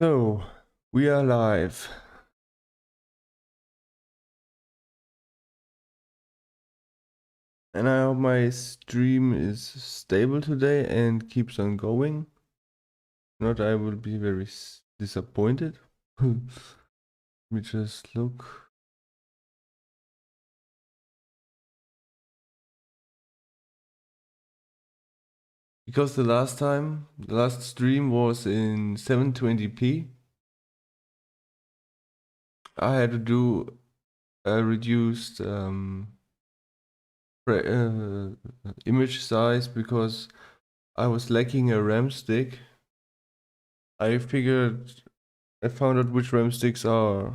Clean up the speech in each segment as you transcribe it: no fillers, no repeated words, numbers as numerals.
So, we are live. And I hope my stream is stable today and keeps on going. Not, I will be very disappointed. Let me just look. Because the last stream was in 720p. I had to do a reduced image size because I was lacking a RAM stick. I found out which RAM sticks are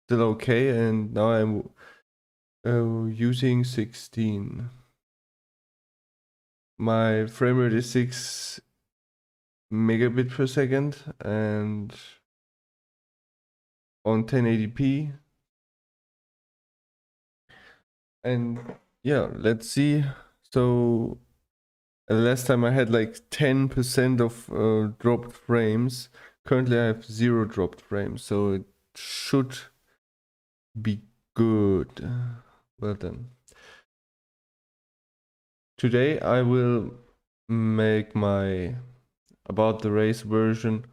still okay, and now I'm using 16. My frame rate is 6 megabit per second and on 1080p. And yeah, let's see. So last time I had like 10% of dropped frames. Currently I have 0 dropped frames, so it should be good. Well done. Today I will make my about the race version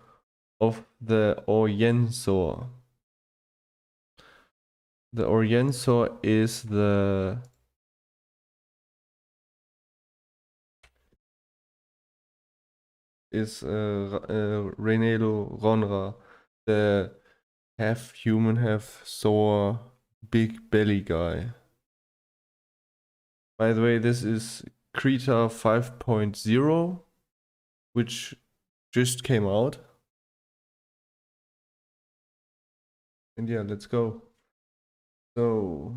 of the Orjen-Saur. The Orjen-Saur is the Renelo Ronra, the half human, half Saur big belly guy. By the way, this is Krita 5.0, which just came out. And yeah, let's go. So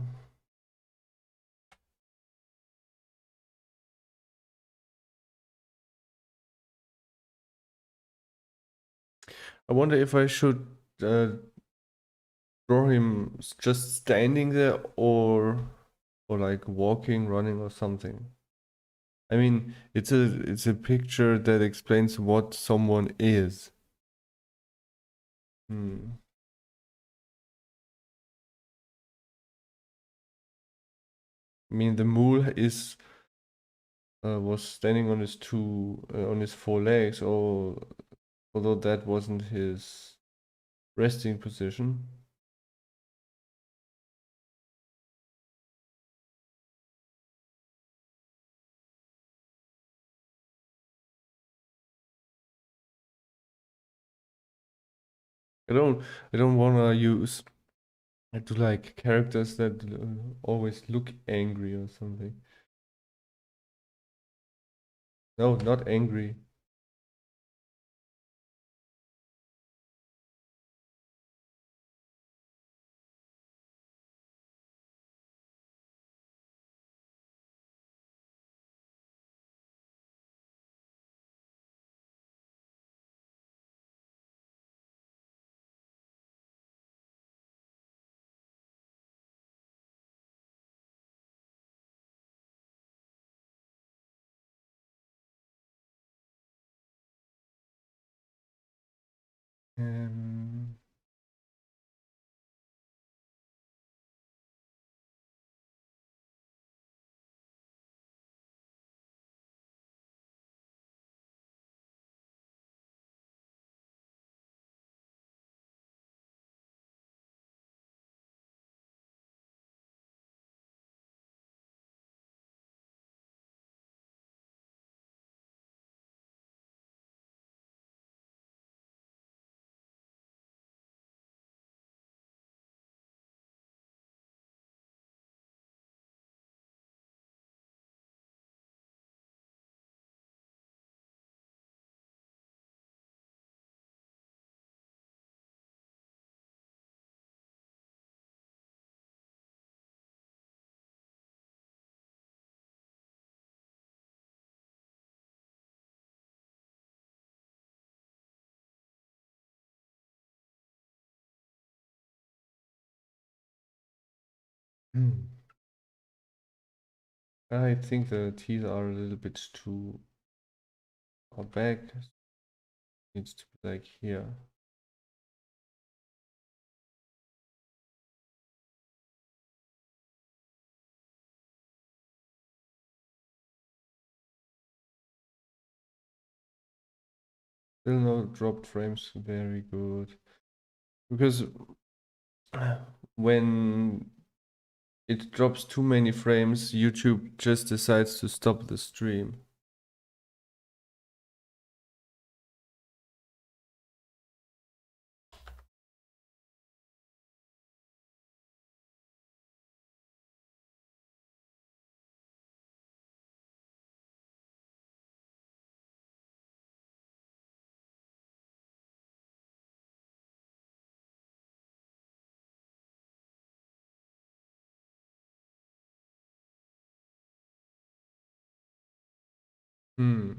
I wonder if I should draw him just standing there or like walking, running or something. I mean, it's a picture that explains what someone is. Hmm. I mean, the mule is was standing on his on his 4 legs, or although that wasn't his resting position. I don't wanna use to like characters that always look angry or something. No, not angry. Um, I think the teeth are a little bit too far back. Needs to be like here. Still no dropped frames. Very good. Because when it drops too many frames, YouTube just decides to stop the stream. Hmm.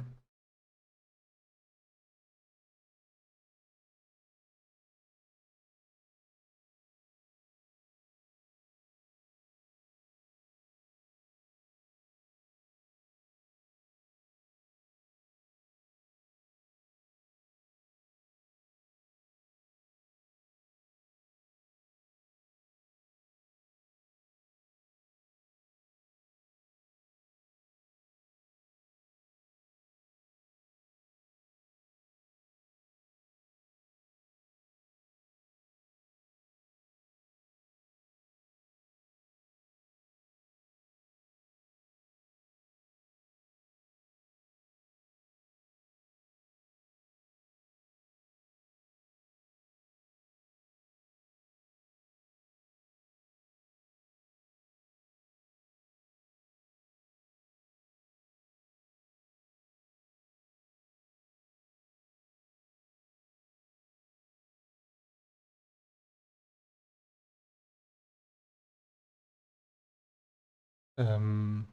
Um.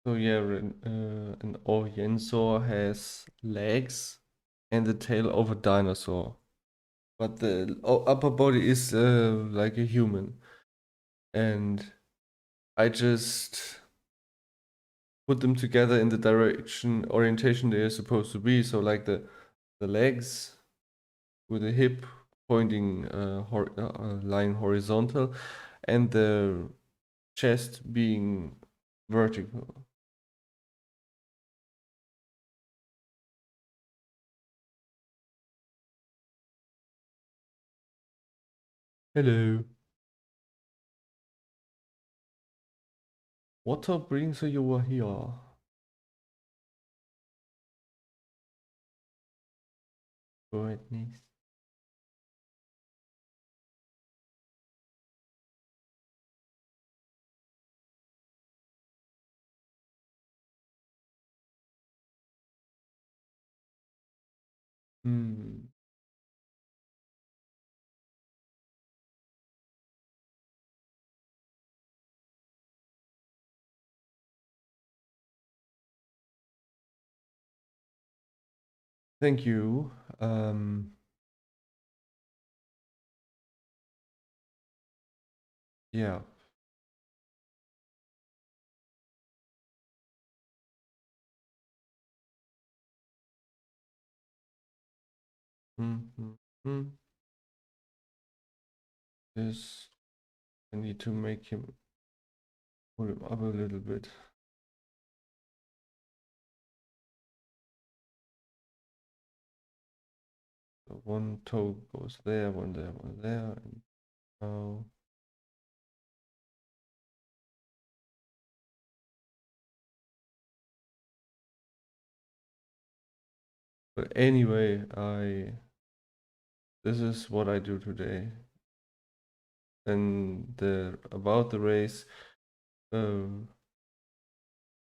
So yeah, an Orjen-Saur has legs and the tail of a dinosaur, but the upper body is like a human. And I just put them together in the orientation they are supposed to be. So like the legs with the hip pointing line horizontal, and the chest being vertical. Hello. What brings you over here? Goodness. Hmm. Thank you. Yeah. Mm-hmm. This, I need to make him pull him up a little bit. So one toe goes there, one there, one there, and now. But anyway, this is what I do today. And the about the uh,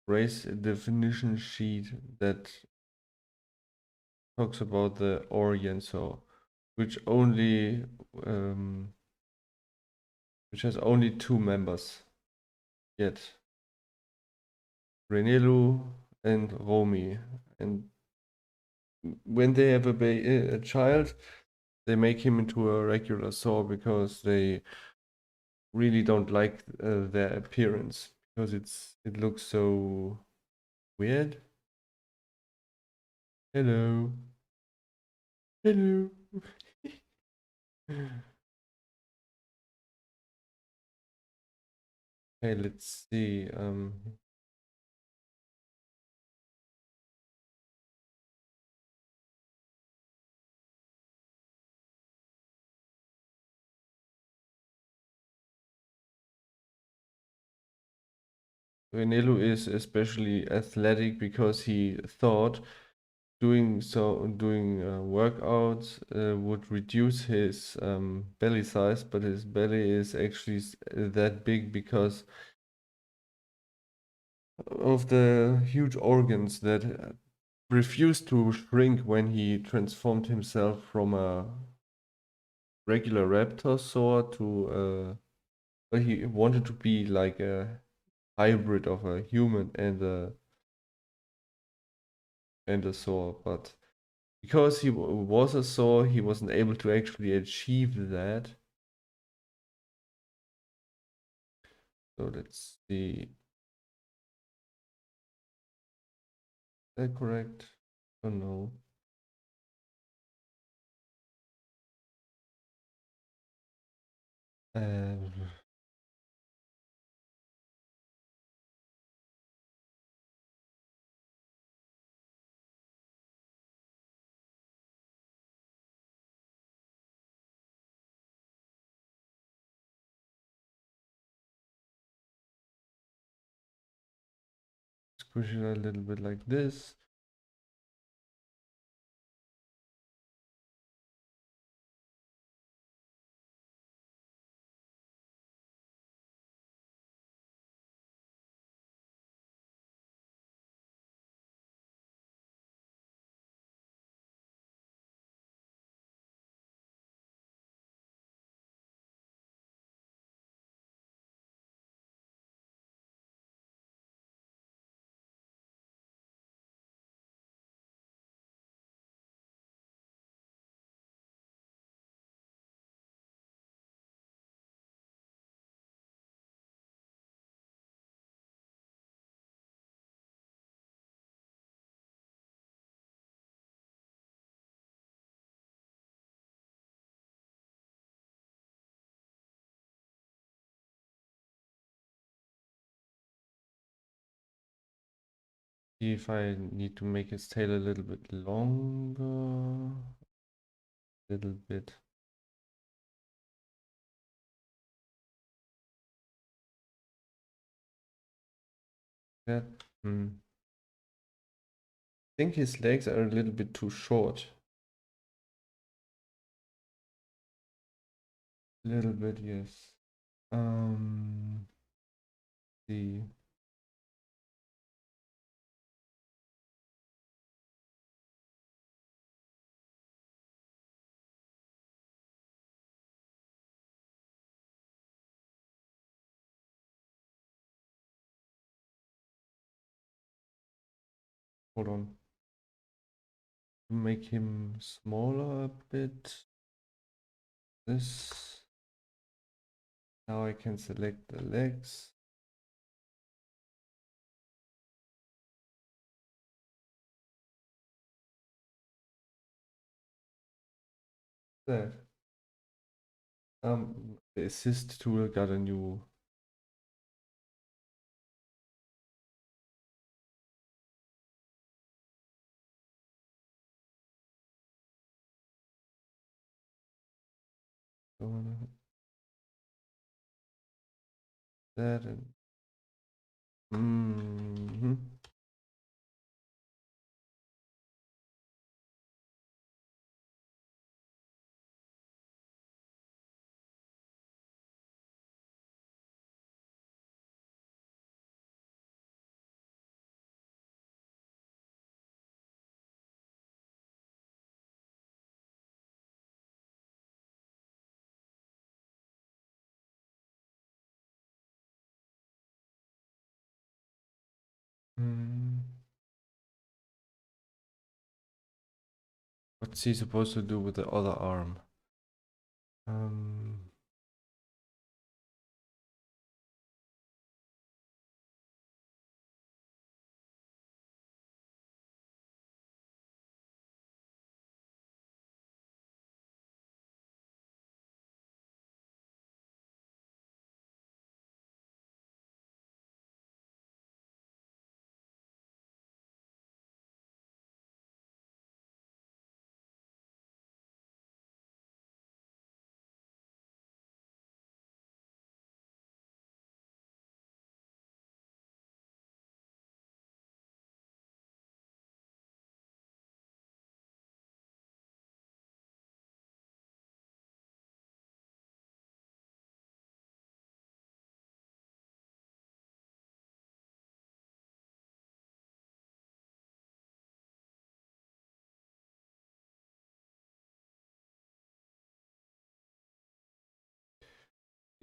race definition sheet that talks about the Orjen-Saur, which only which has only two members yet, Renelu and Romy. And when they have a child, they make him into a regular saw because they really don't like their appearance because it looks so weird. Hello. Hello. Okay, let's see. Vanillo is especially athletic because he thought doing workouts would reduce his belly size, but his belly is actually that big because of the huge organs that refused to shrink when he transformed himself from a regular raptor to but he wanted to be like a hybrid of a human and a saw, but because he was a saw, he wasn't able to actually achieve that. So let's see. Is that correct? Oh no. Um, Squish it a little bit like this. See if I need to make his tail a little bit longer. Little bit. That. I think his legs are a little bit too short. A little bit, yes. See. Hold on. Make him smaller a bit. This. Now I can select the legs. That. The assist tool got a new. That and. What's he supposed to do with the other arm?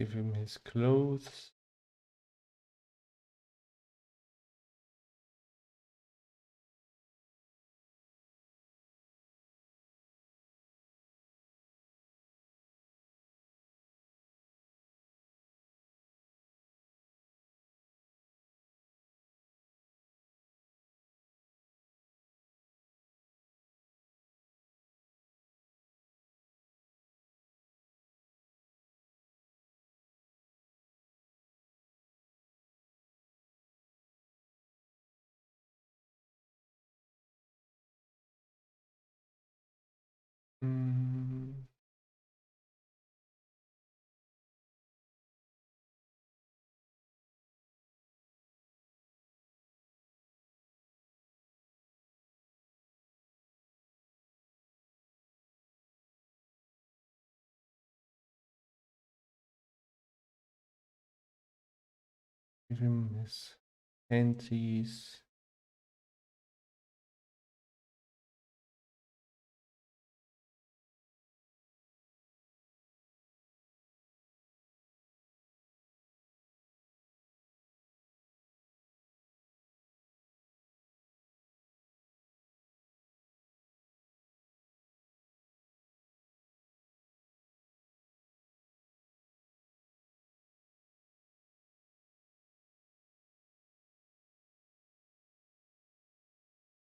Give him his clothes. Mm. Give him his panties.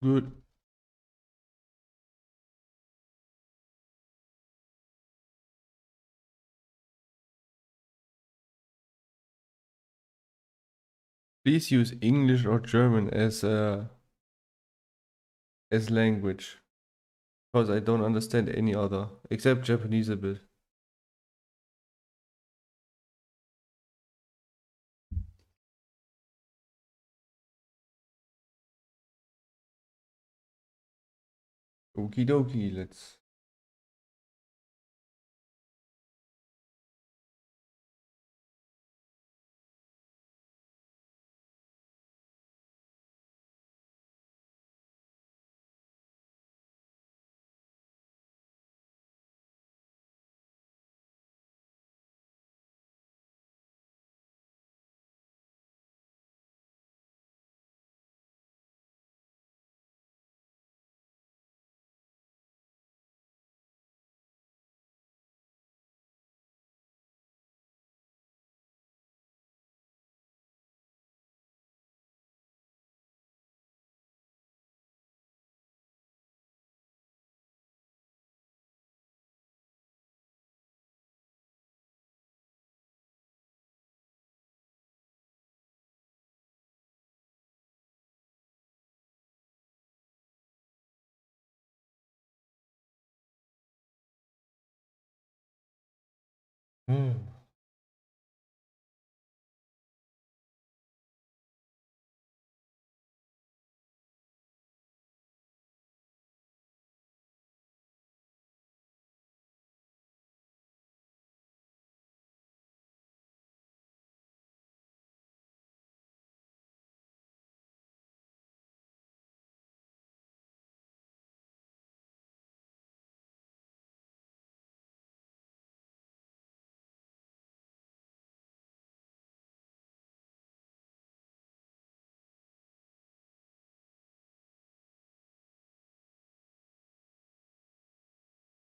Good. Please use English or German as language, because I don't understand any other except Japanese a bit. Okie dokie, let's.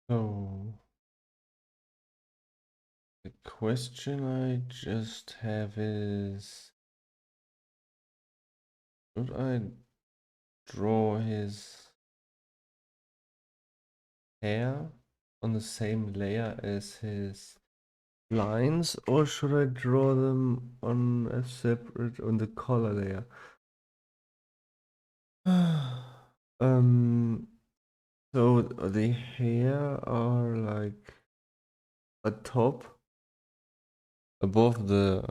So the question I just have is, should I draw his hair on the same layer as his lines, or should I draw them on a separate on the color layer? So the hair are like atop above the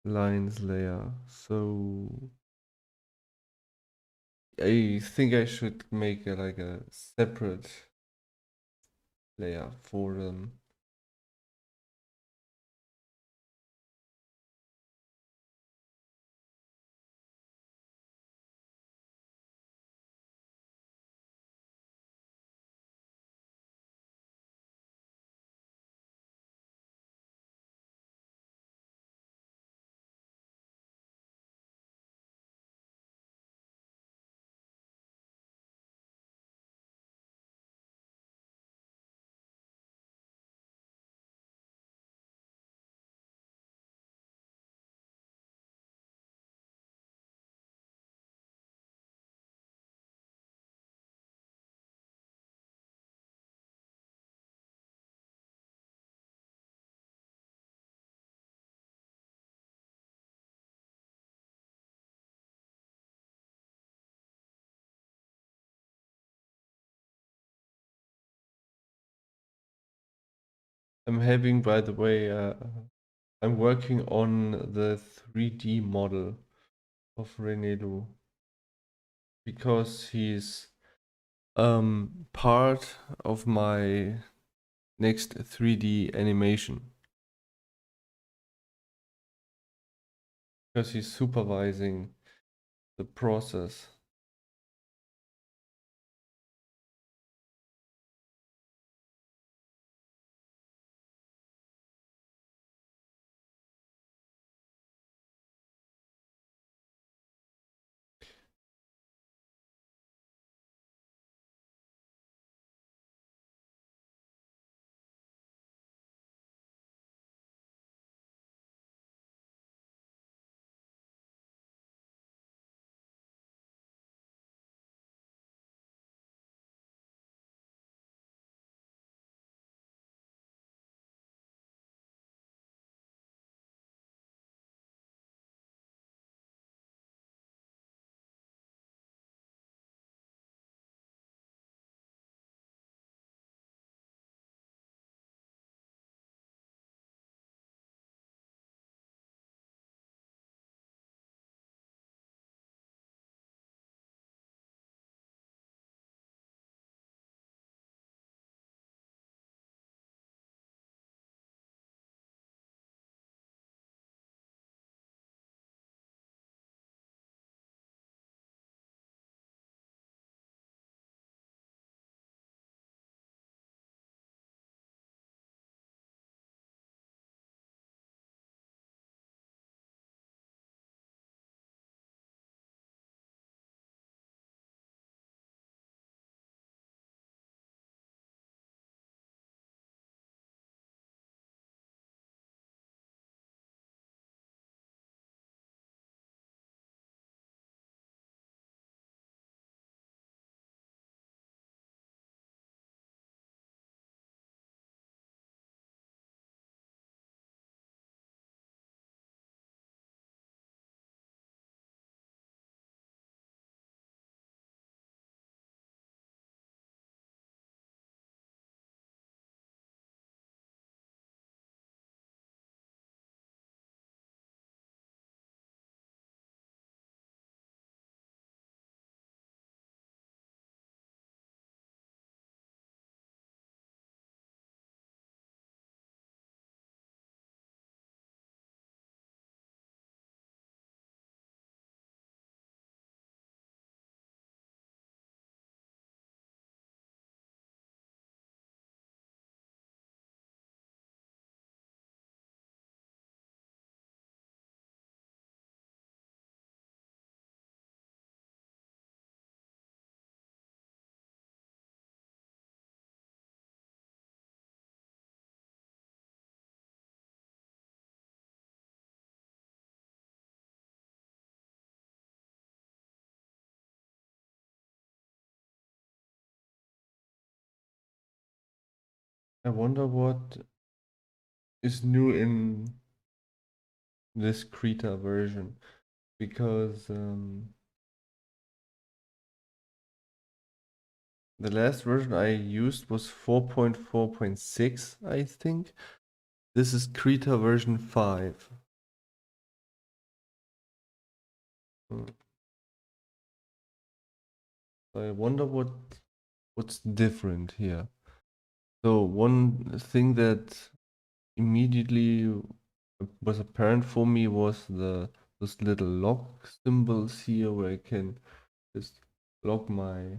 lines layer. So I think I should make like a separate layer for them. I'm having, by the way, I'm working on the 3D model of Renelu because he's part of my next 3D animation because he's supervising the process. I wonder what is new in this Krita version because the last version I used was 4.4.6, I think. This is Krita version 5. Hmm. I wonder what's different here. So one thing that immediately was apparent for me was those little lock symbols here where I can just lock my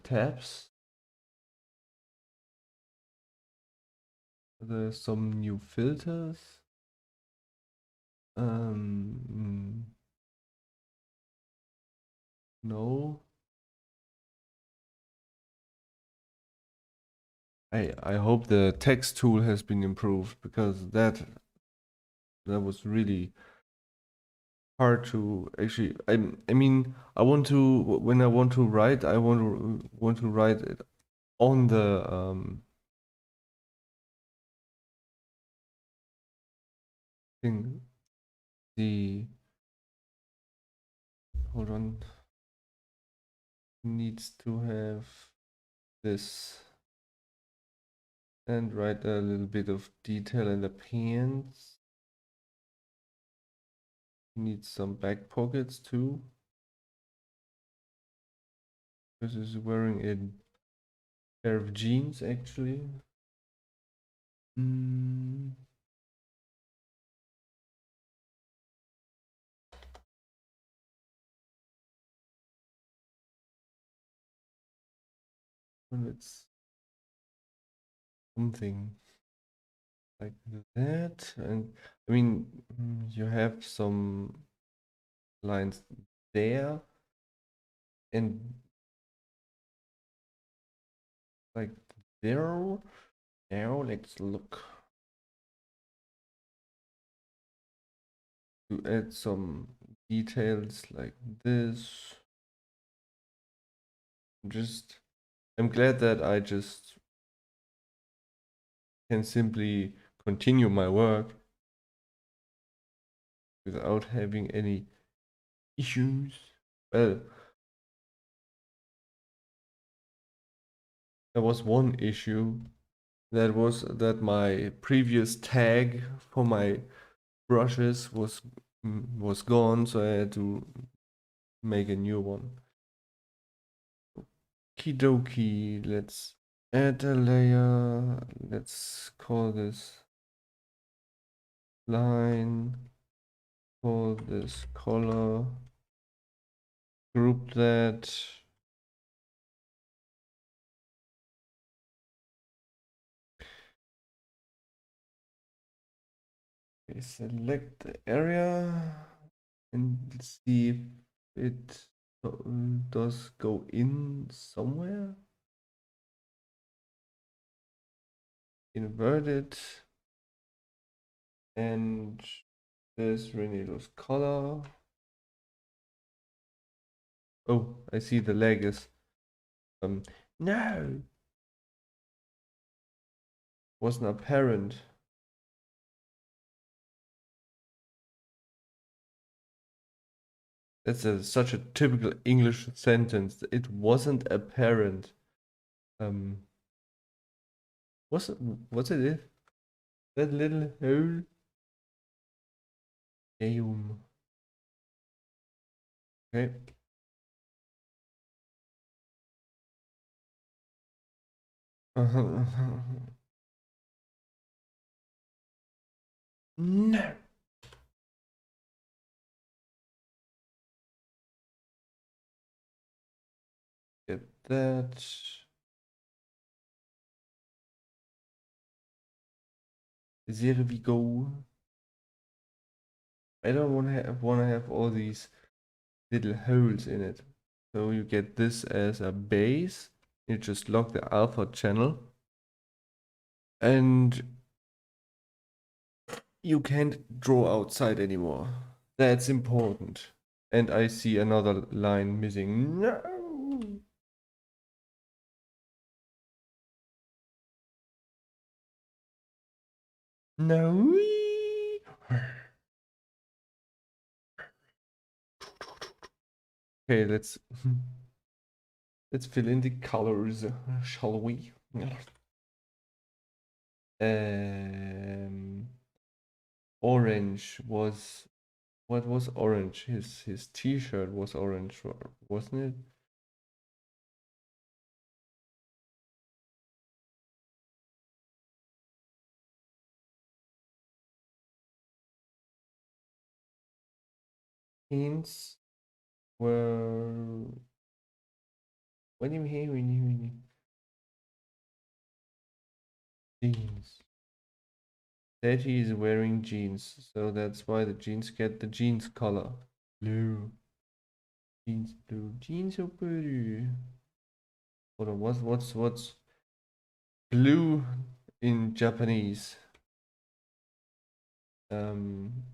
tabs. There's some new filters. Um, no. I hope the text tool has been improved because that was really hard to actually. I mean I want to when I want to write I want to write it on the thing the hold on needs to have this and write a little bit of detail in the pants. Need some back pockets too. This is wearing a pair of jeans actually. Well, it's something like that. And I mean, you have some lines there and like there. Now let's look to add some details like this. I'm glad that I just can simply continue my work without having any issues. Well, there was one issue. That was that my previous tag for my brushes was gone, so I had to make a new one. Kidoki, let's add a layer. Let's call this line, call this color, group that. Okay, select the area and see if it does go in somewhere. Invert it. And this Renelo's color. Oh, I see the leg is no, wasn't apparent. That's such a typical English sentence. It wasn't apparent. Um, was it that little hole? Damn. Okay. No. Get that. There we go. I don't want to have all these little holes in it. So you get this as a base. You just lock the alpha channel. And you can't draw outside anymore. That's important. And I see another line missing. No! No! Okay, let's fill in the colors, shall we? Orange was what was orange? His t-shirt was orange, wasn't it? Hints were what do you mean when you jeans? That he is wearing jeans, so that's why the jeans get the jeans color. Blue. Jeans blue. Jeans are pretty. Hold on, what's blue in Japanese? Um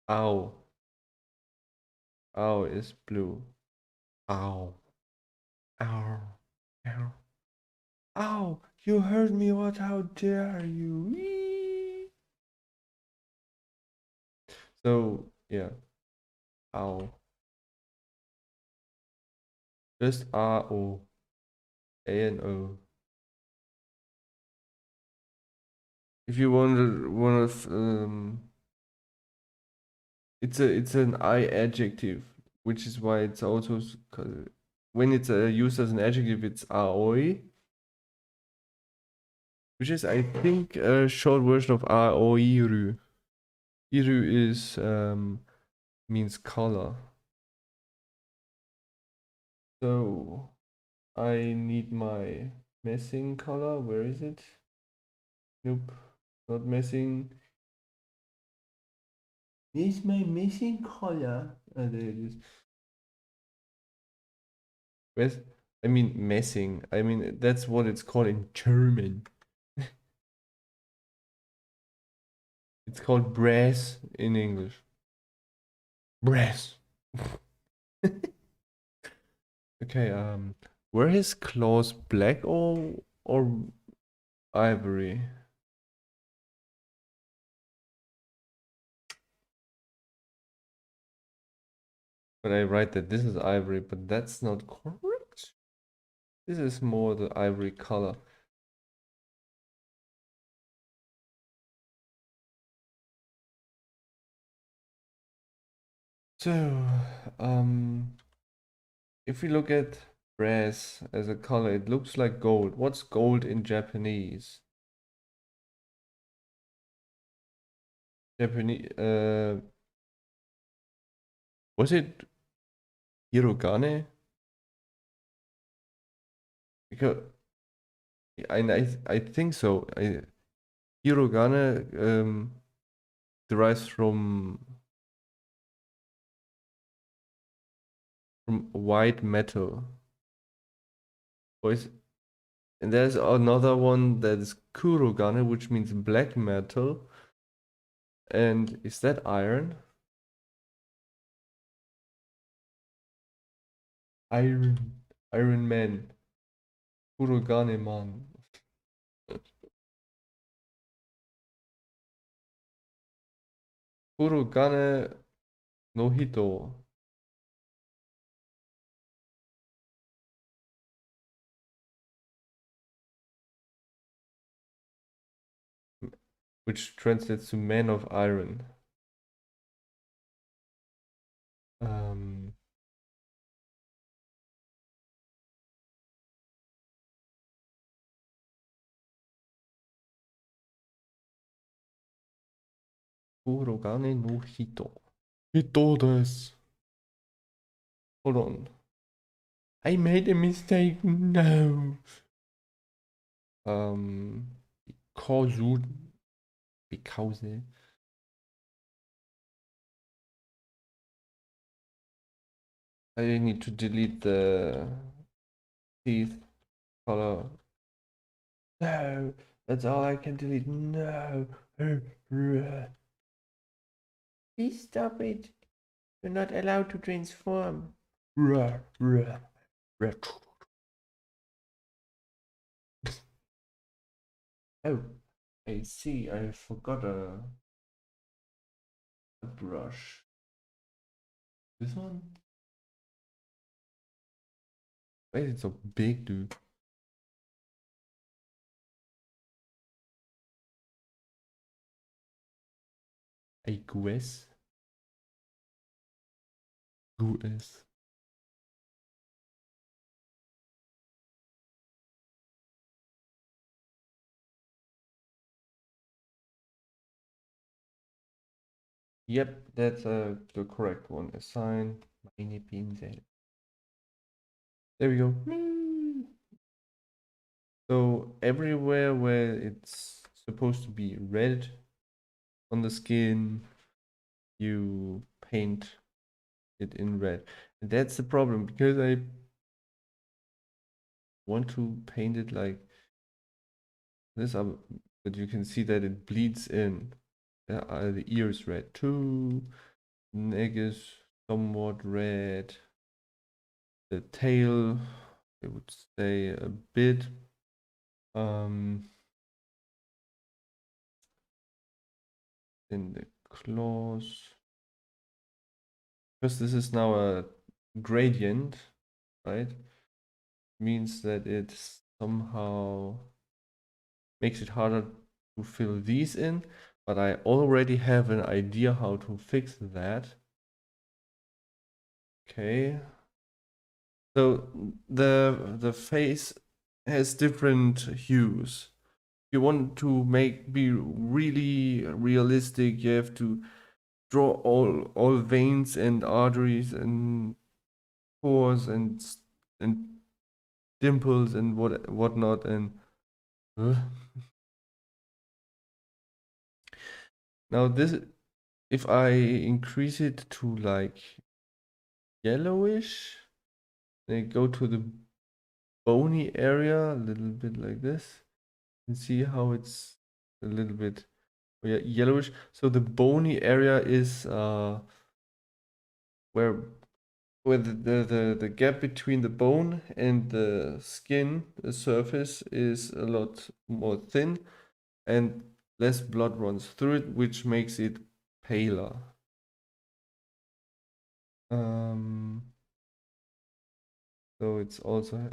Ow. Ow is blue. Ow. Ow. Ow. Ow! You heard me, what? How dare you? Whee! So, yeah. Ow. Just R O A N O. If you it's an I adjective, which is why it's also when it's used as an adjective, it's aoi, which is I think a short version of aoiru. Iru is means color. So I need my messing color. Where is it? Nope, not messing. Where's my messing color? Oh, there it is. Where's, I mean messing. I mean that's what it's called in German. It's called brass in English. Brass. Okay, were his claws black or ivory? But I write that this is ivory, but that's not correct. This is more the ivory color. So, if we look at brass as a color, it looks like gold. What's gold in Japanese? Japanese, was it hiragane? Because I think so. Hiragane derives from white metal. Or and there's another one that is kurogane, which means black metal. And is that iron? Iron Man. Kurogane man. Kurogane no Hito. Which translates to Man of Iron. Um, Kurogane no Hito. Hito desu. Hold on. I made a mistake. No. Kozu. Because. I need to delete the teeth color. No, that's all I can delete. No. Please stop it. You're not allowed to transform. Oh, I see. I forgot a brush. This one? Why is it so big, dude? I guess. US. Yep, that's the correct one. Assign meine Pinsel. There we go. So everywhere where it's supposed to be red on the skin, you paint it in red. And that's the problem because I want to paint it like this, but you can see that it bleeds in. The ears red too. Neck is somewhat red. The tail, I would say a bit. In the claws. Because this is now a gradient, right? Means that it somehow makes it harder to fill these in, but I already have an idea how to fix that. Okay. So the face has different hues. If you want to be really realistic, you have to draw all veins and arteries and pores and dimples and whatnot and uh. Now this, if I increase it to like yellowish, then go to the bony area a little bit like this and see how it's a little bit, oh yeah, yellowish. So the bony area is where the gap between the bone and the skin, the surface, is a lot more thin and less blood runs through it, which makes it paler. So it's also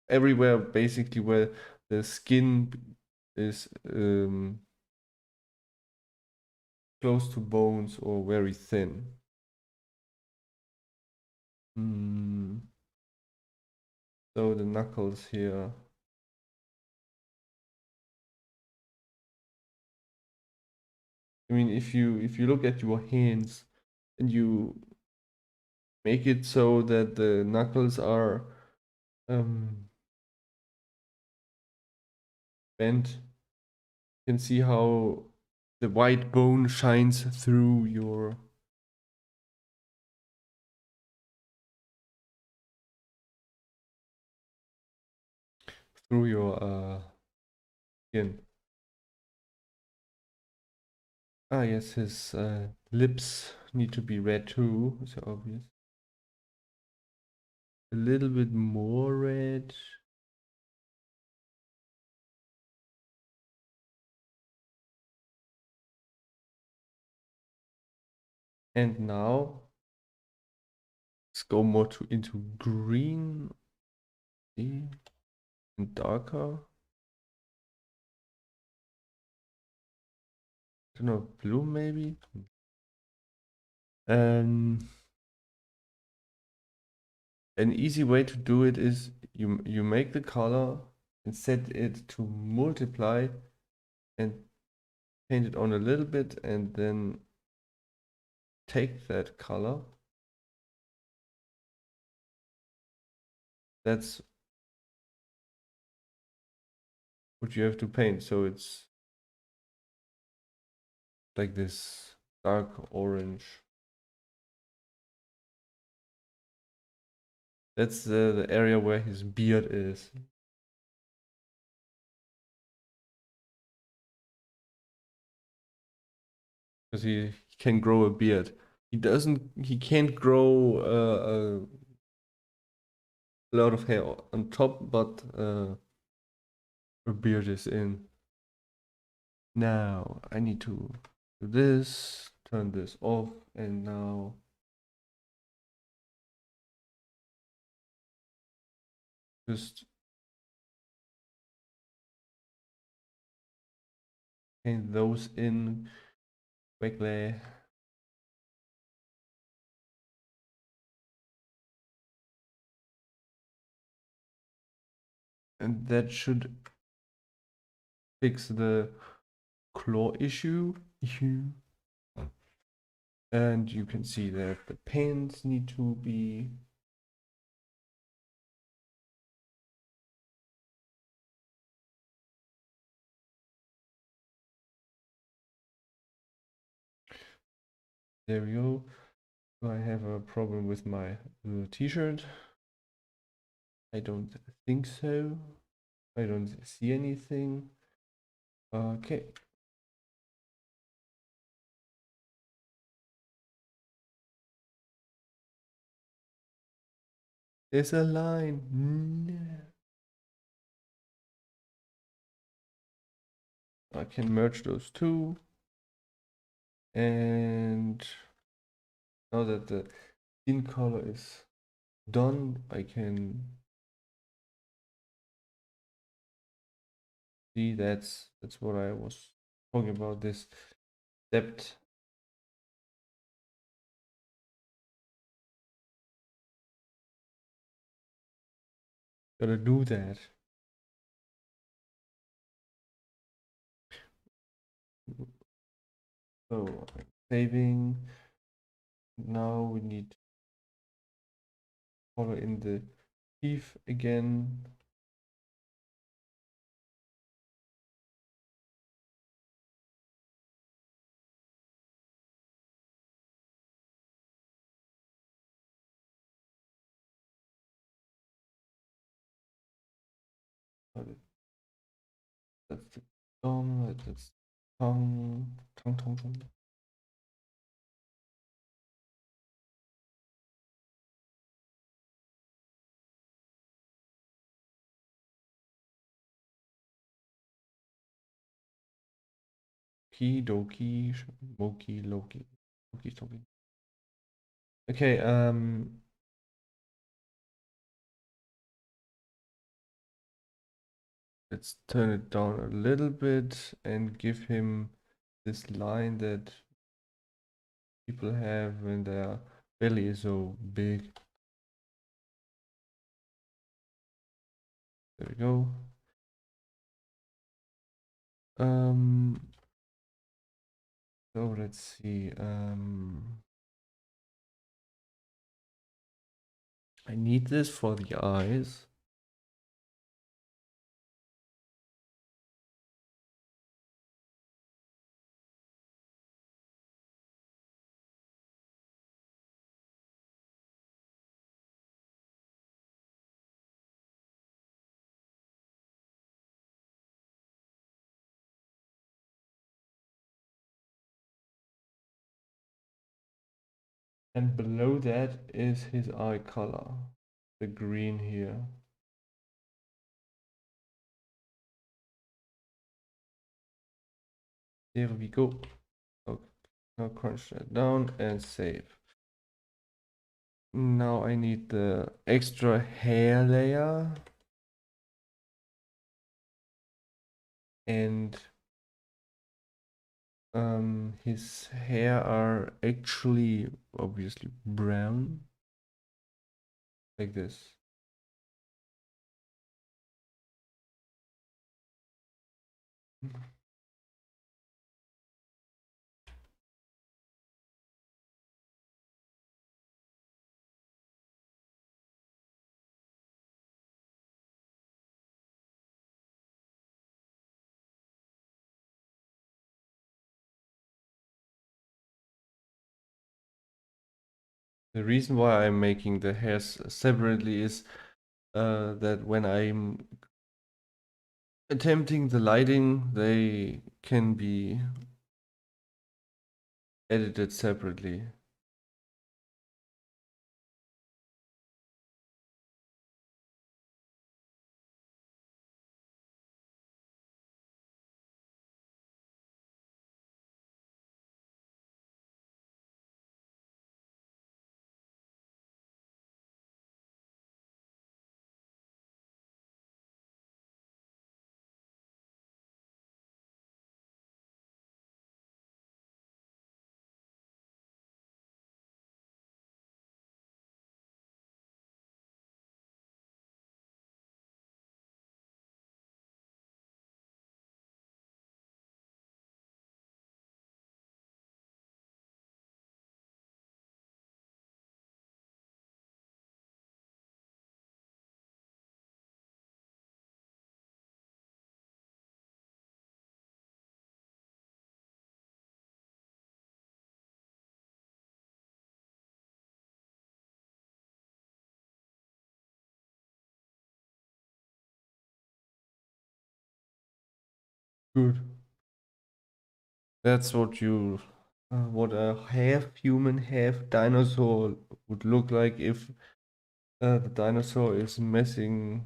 everywhere basically where the skin is close to bones or very thin. So the knuckles here. I mean, if you look at your hands and you make it so that the knuckles are bent, you can see how the white bone shines through your skin. Ah, yes, his lips need to be red too, so obvious. A little bit more red. And now let's go more into green. See? And darker. I don't know, blue maybe? An easy way to do it is you make the color and set it to multiply and paint it on a little bit and then take that color. That's what you have to paint. So it's like this dark orange. That's the area where his beard is. Because he can grow a beard. He can't grow a lot of hair on top, but a beard is in. Now I need to do this, turn this off, and now just paint those in quickly. And that should fix the claw issue. And you can see that the pins need to be there we go. I have a problem with my t-shirt. I don't think so. I don't see anything. Okay. There's a line. No. I can merge those two. And now that the skin color is done, I can see that's what I was talking about, this depth. Gotta do that. So saving. Now we need to follow in the teeth again. That's the tongue, that's tongue. Key, doki, moki, loki. Loki, toki. Okay, let's turn it down a little bit and give him this line that people have when their belly is so big. There we go. So let's see. I need this for the eyes. And below that is his eye color, the green here. There we go. Okay, now crunch that down and save. Now I need the extra hair layer. And his hair are actually obviously brown, like this. The reason why I'm making the hairs separately is that when I'm attempting the lighting, they can be edited separately. Good. That's what a half human, half dinosaur would look like if the dinosaur is messing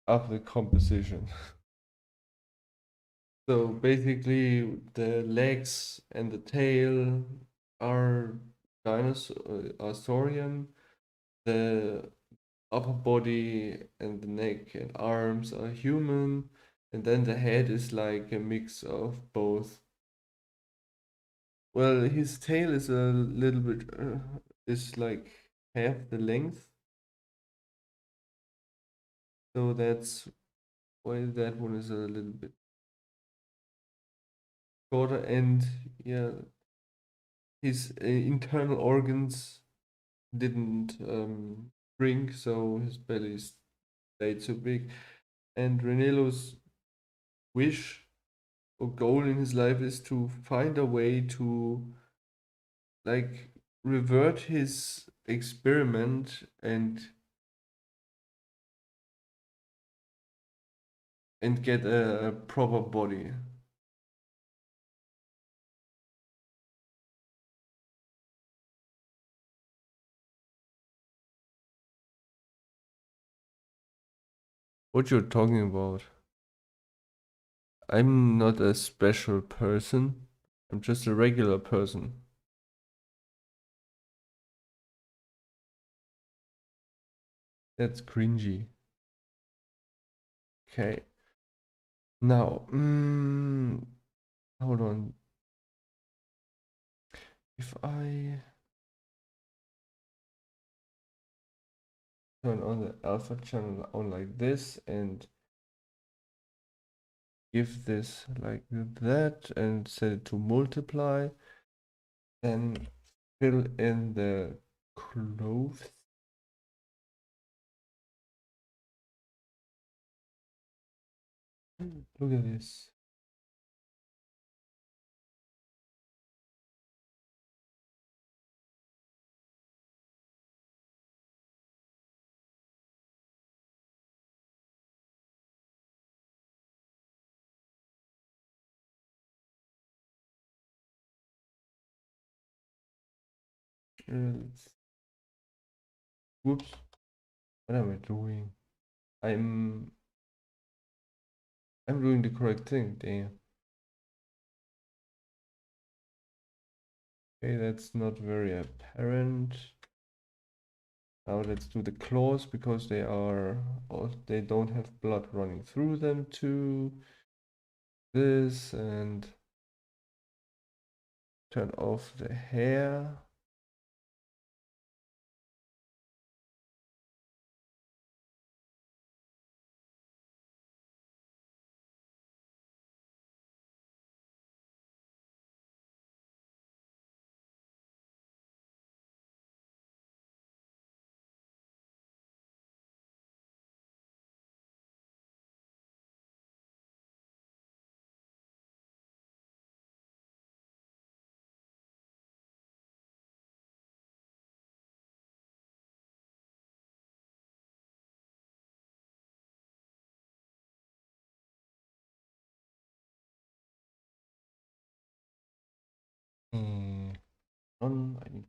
up the composition. So basically, the legs and the tail are dinosaur Saurian. The upper body and the neck and arms are human, and then the head is like a mix of both. Well, his tail is a little bit is like half the length, so that's why that one is a little bit shorter. And yeah, his internal organs didn't shrink, so his belly stayed so big. And Renelo's wish or goal in his life is to find a way to like revert his experiment and get a proper body. What you're talking about? I'm not a special person. I'm just a regular person. That's cringy. Okay. Now, hold on. If I turn on the alpha channel on like this and give this like that and set it to multiply, then fill in the clothes. Look at this. Let's- Whoops. What am I doing? I'm I'm doing the correct thing. Damn. Okay, that's not very apparent. Now let's do the claws because they don't have blood running through them too. This and turn off the hair. Hmm. I need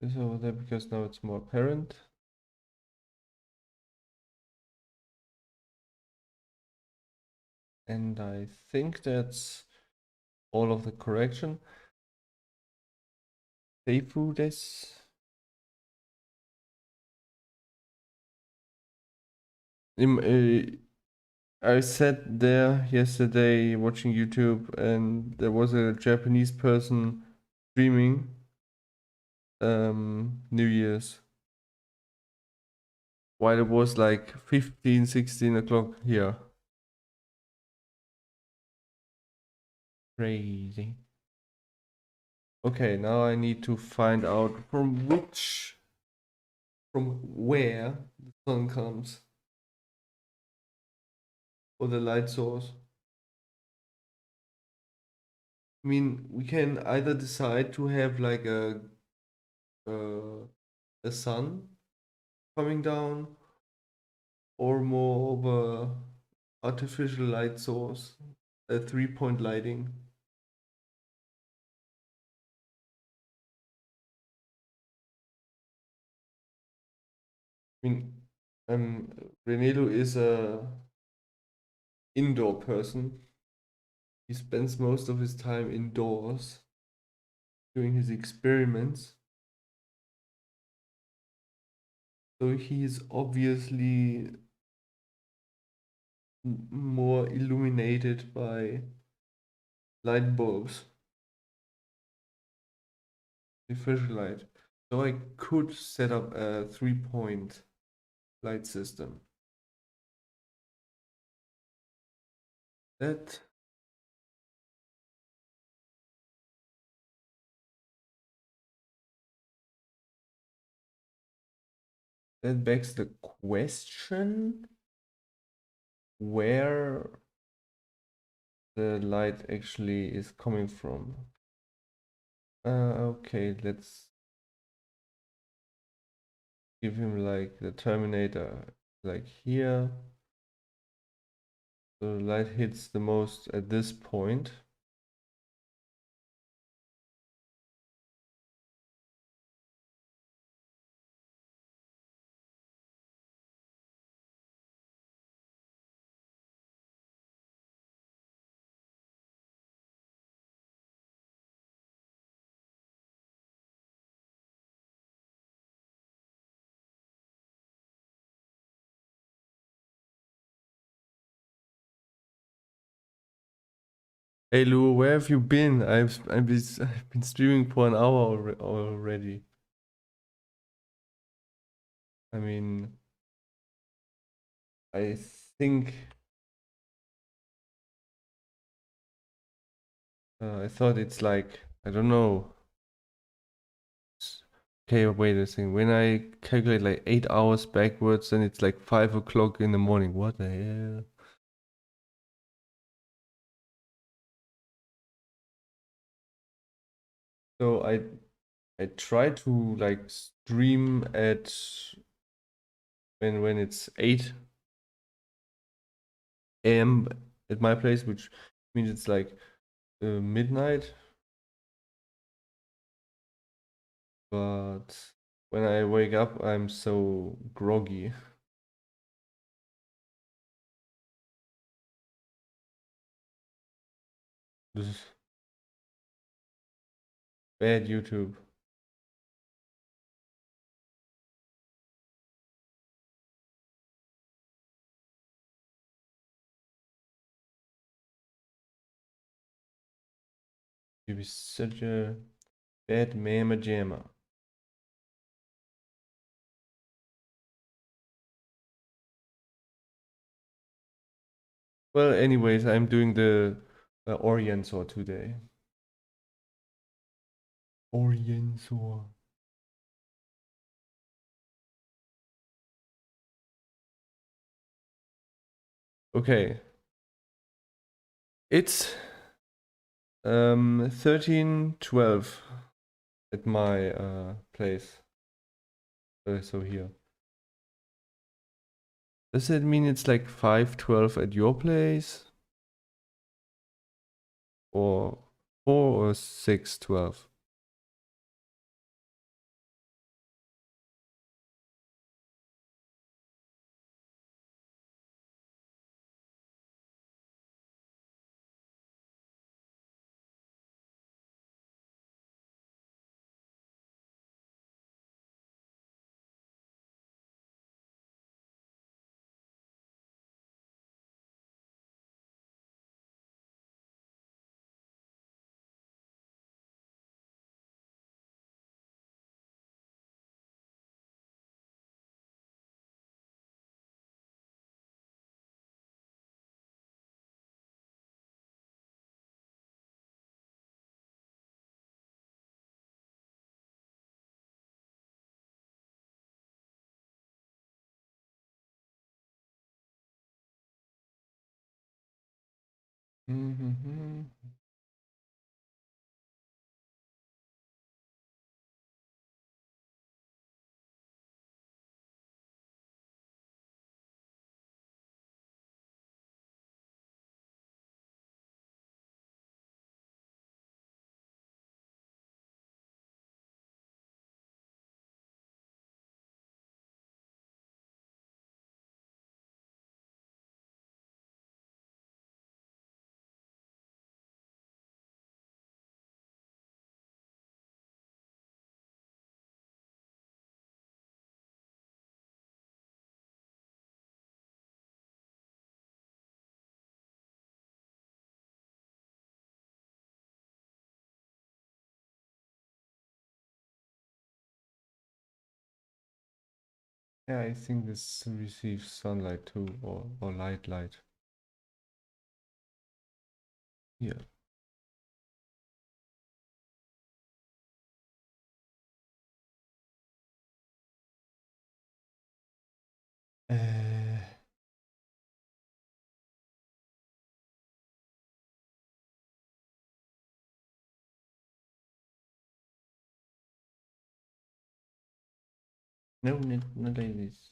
this over there because now it's more apparent. And I think that's all of the correction. Seifu des. I sat there yesterday watching YouTube and there was a Japanese person streaming New Year's while it was like 15, 16 o'clock here. Crazy. Okay, now I need to find out from where the sun comes or the light source. I mean, we can either decide to have like uh, a sun coming down or more of a artificial light source, a 3-point lighting. I mean, Renedo is a indoor person. He spends most of his time indoors. doing his experiments. So he's obviously more illuminated by light bulbs, artificial light. So I could set up a 3-point light system. That begs the question where the light actually is coming from. Okay, let's give him like the Terminator, like here. So the light hits the most at this point. Hey Lou, where have you been? I've been streaming for an hour already. I mean, I think I thought it's like, I don't know. Okay, wait a second. When I calculate like 8 hours backwards, then it's like 5 o'clock in the morning. What the hell? So I try to like stream at when it's 8 a.m. at my place, which means it's like midnight. But when I wake up, I'm so groggy. This is bad YouTube. You be such a bad mamma jamma. Well, anyways, I'm doing the Orjen-Saur today. Orjen-Saur. Okay. It's 13:12 at my place. So here. Does that mean it's like 5:12 at your place? Or 4 or 6:12? Mm-hmm. Yeah, I think this receives sunlight too, or light. Yeah. Uh, no, not like this.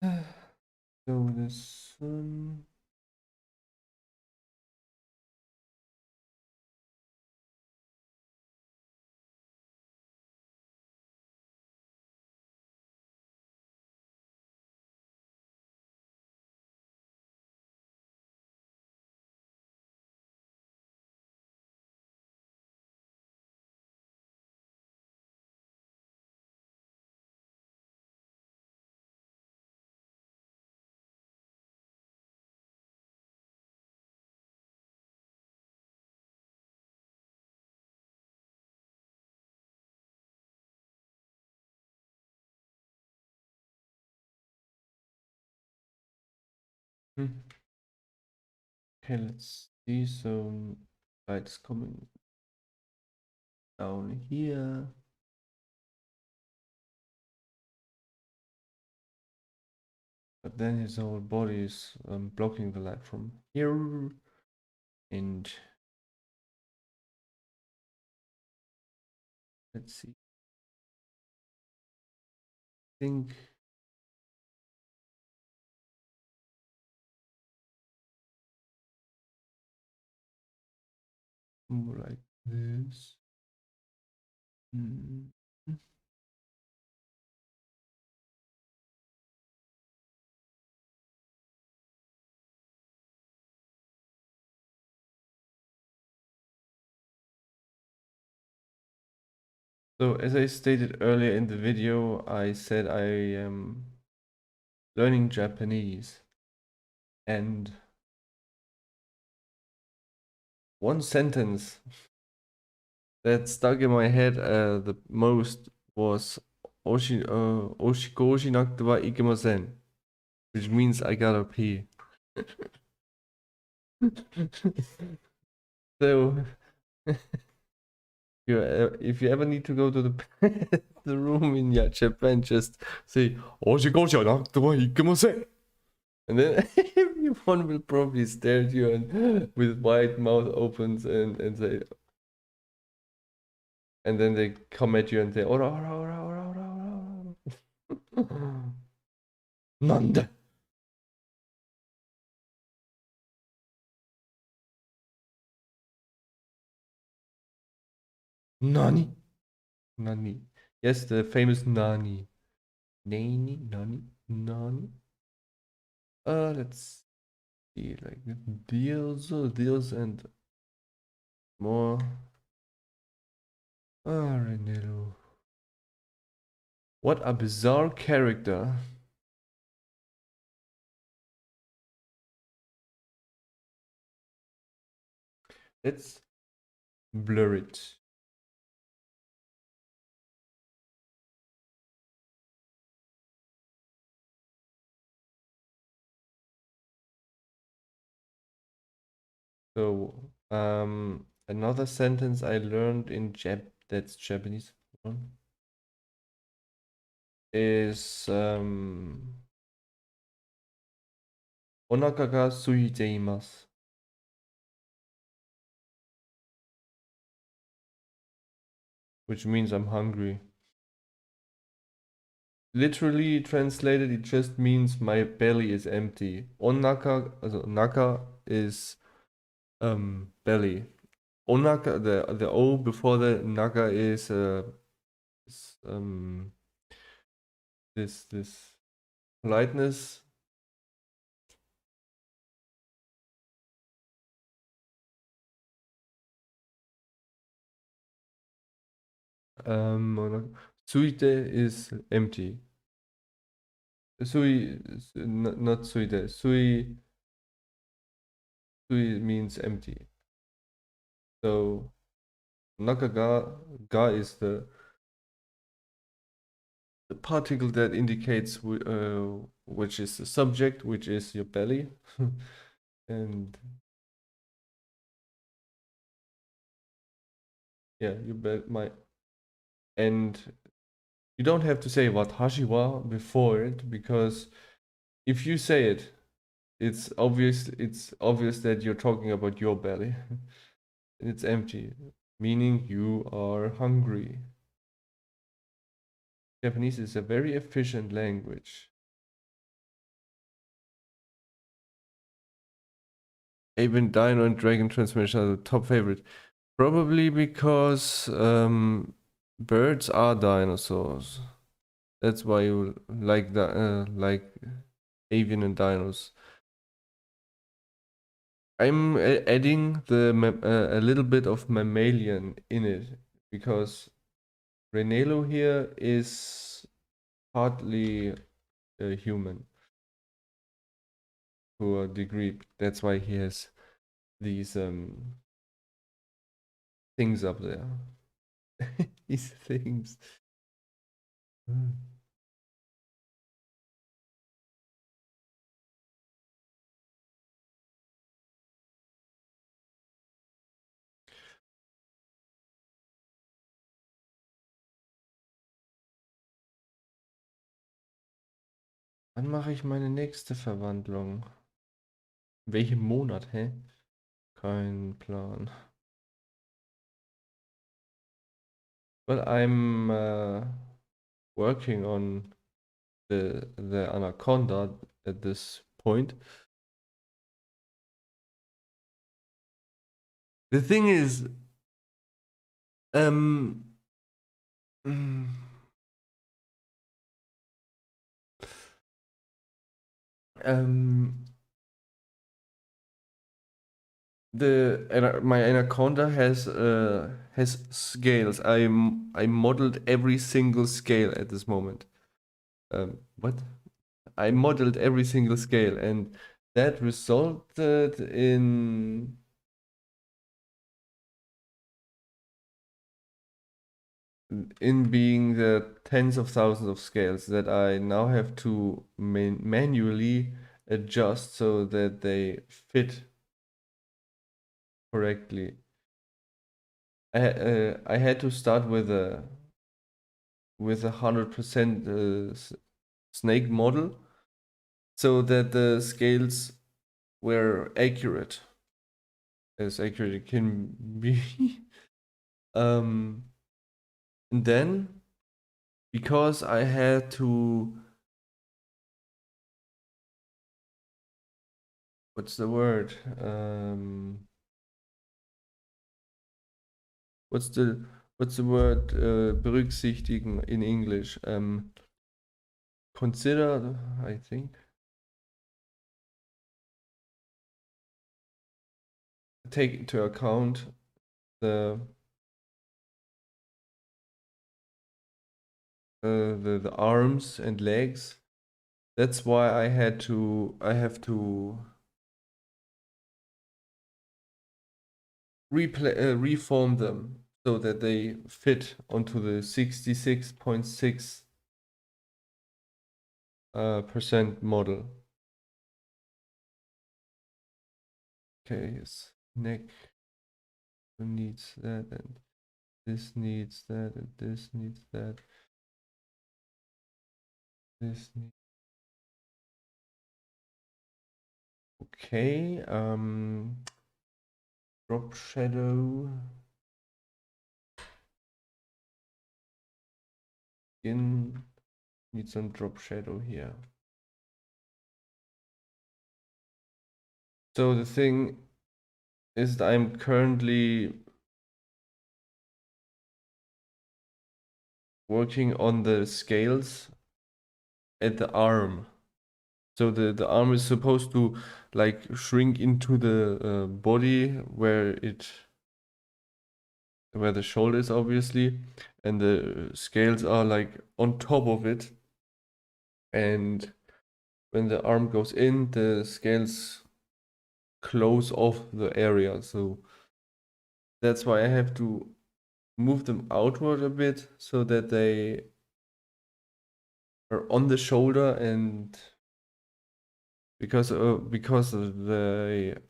So the sun. Hmm. Okay, let's see. So light's coming down here. But then his whole body is blocking the light from here. And let's see. I think more like this. Mm. So as I stated earlier in the video, I said I am learning Japanese, and one sentence that stuck in my head the most was Oshiko shinakute wa ikemasen, which means I gotta pee. So if you ever need to go to the room in Japan, just say Oshiko shinakute wa ikemasen. And then everyone will probably stare at you and with wide mouth opens and say, and then they come at you and say, ora, ora, ora, ora, ora, ora. Nande. Nani? Nani. Yes, the famous Nani. Nani, Nani, Nani. Let's see, like deals and more. Renelo. What a bizarre character. Let's blur it. So, another sentence I learned in that's Japanese one, is onaka ga suite imasu, which means I'm hungry. Literally translated, it just means my belly is empty. Onaka, also naka is belly. Onaka, the O before the naka is this politeness. Suite is empty. Sui, not suide. Sui means empty. So naka ga is the the particle that indicates which is the subject, which is your belly. And yeah, you bet my and you don't have to say watashi wa before it, because if you say it, it's obvious that you're talking about your belly. It's empty, meaning you are hungry. Japanese is a very efficient language. Avian Dino and Dragon Transmission are the top favorite. Probably because birds are dinosaurs. That's why you like like avian and dinos. I'm adding a little bit of mammalian in it because Renelo here is partly human to a degree. That's why he has these things up there. These things. Wann mache ich meine nächste Verwandlung? Welchen Monat, hä? Kein Plan. Well, I'm working on the Anaconda at this point. The thing is, mm, um, my Anaconda has scales. I modeled every single scale at this moment. What? I modeled every single scale, and that resulted in being the tens of thousands of scales that I now have to manually adjust so that they fit correctly. I had to start with a 100% snake model so that the scales were accurate, as accurate it can be. And then, because I had to, what's the word? What's the word berücksichtigen in English? Consider, I think. Take into account the the arms and legs. That's why I have to reform them so that they fit onto the 66.6 percent model. Okay, his neck needs that, and this needs that, and this needs that. This needs. Okay, drop shadow. Need some drop shadow here. So the thing is that I'm currently working on the scales at the arm. So the arm is supposed to like shrink into the body where the shoulder is, obviously, and the scales are like on top of it. And when the arm goes in, the scales close off the area. So that's why I have to move them outward a bit so that they or on the shoulder, and because of the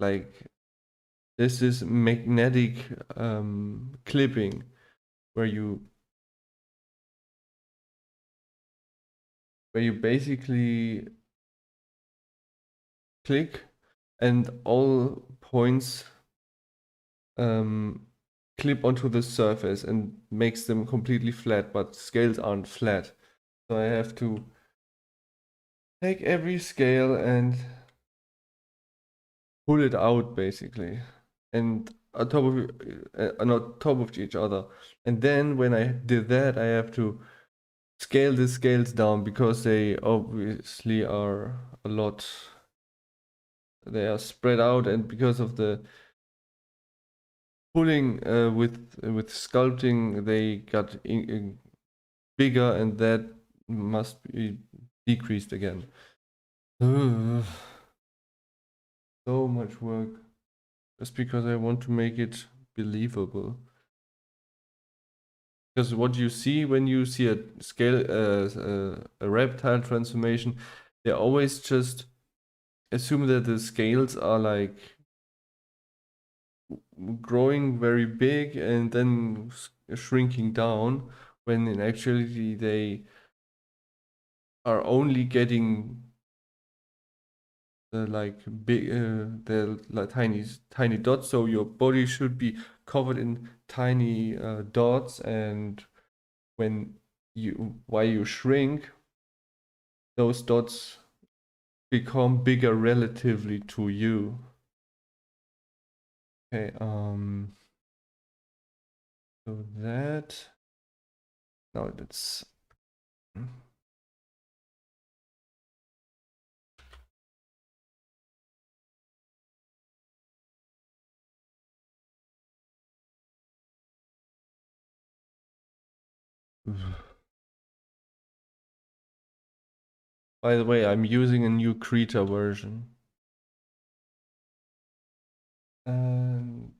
like this is magnetic clipping where you basically click and all points clip onto the surface and makes them completely flat, but scales aren't flat. So I have to take every scale and pull it out basically, and on top of each other. And then when I did that, I have to scale the scales down because they obviously are a lot. They are spread out, and because of the pulling with sculpting, they got bigger, and that must be decreased again. Ugh. So much work just because I want to make it believable. Because what you see when you see a scale, a reptile transformation, they always just assume that the scales are like growing very big and then shrinking down, when in actuality they are only getting the like big, the like tiny dots. So your body should be covered in tiny dots, and while you shrink, those dots become bigger relatively to you. Okay, so that now that's by the way, I'm using a new Krita version. And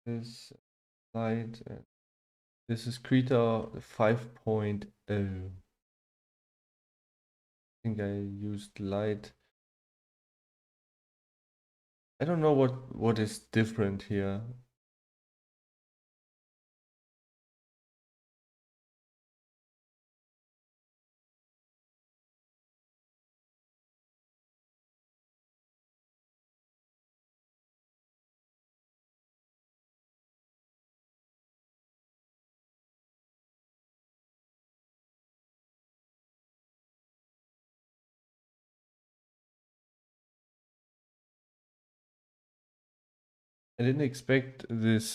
this slide, this is Krita 5.0. I think I used light. I don't know what is different here. I didn't expect this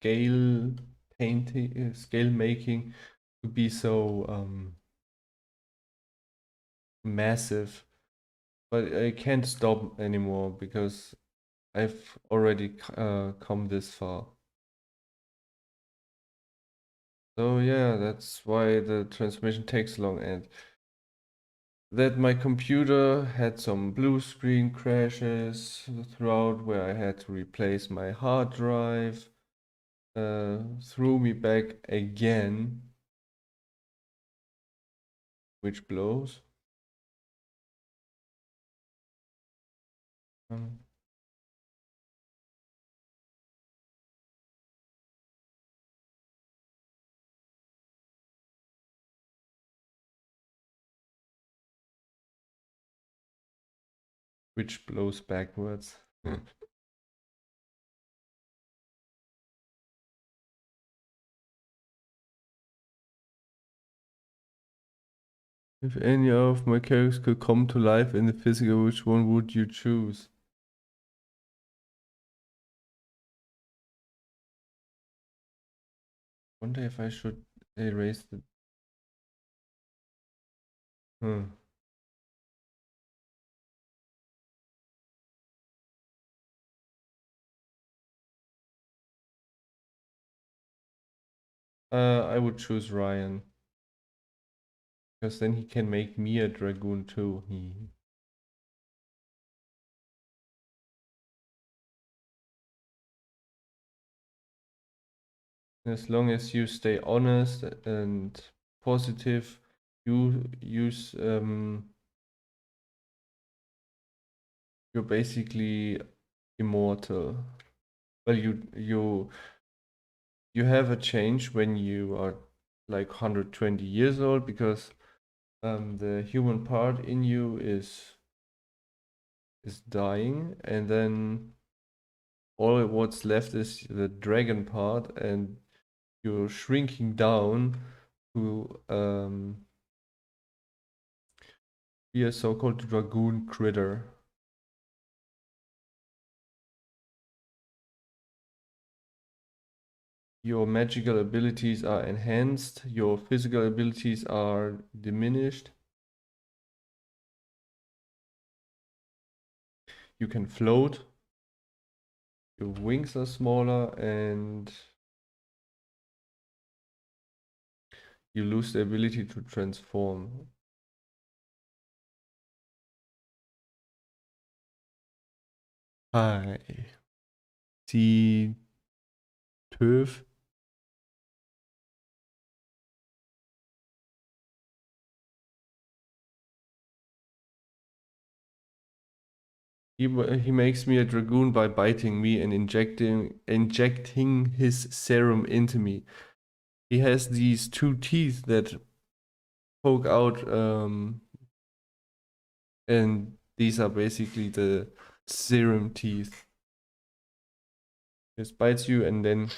scale painting, scale making to be so massive, but I can't stop anymore because I've already come this far. So yeah, that's why the transformation takes long, and that my computer had some blue screen crashes throughout where I had to replace my hard drive, threw me back again, which blows. Um, which blows backwards. If any of my characters could come to life in the physical, which one would you choose? Wonder if I should erase the. Hmm. I would choose Ryan, because then he can make me a dragoon too. As long as you stay honest and positive, you use you're basically immortal. Well, you have a change when you are like 120 years old, because the human part in you is dying, and then all what's left is the dragon part, and you're shrinking down to be a so-called dragoon critter. Your magical abilities are enhanced, your physical abilities are diminished. You can float, your wings are smaller, and you lose the ability to transform. Hi. Die Töf. He makes me a dragoon by biting me and injecting his serum into me. He has these two teeth that poke out, and these are basically the serum teeth. Just bites you, and then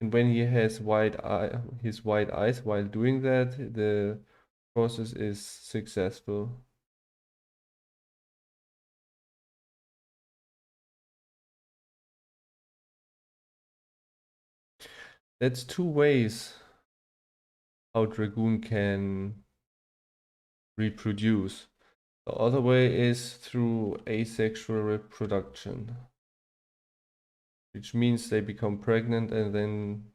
when he has his white eyes while doing that, the process is successful. That's two ways how dragoon can reproduce. The other way is through asexual reproduction, which means they become pregnant and then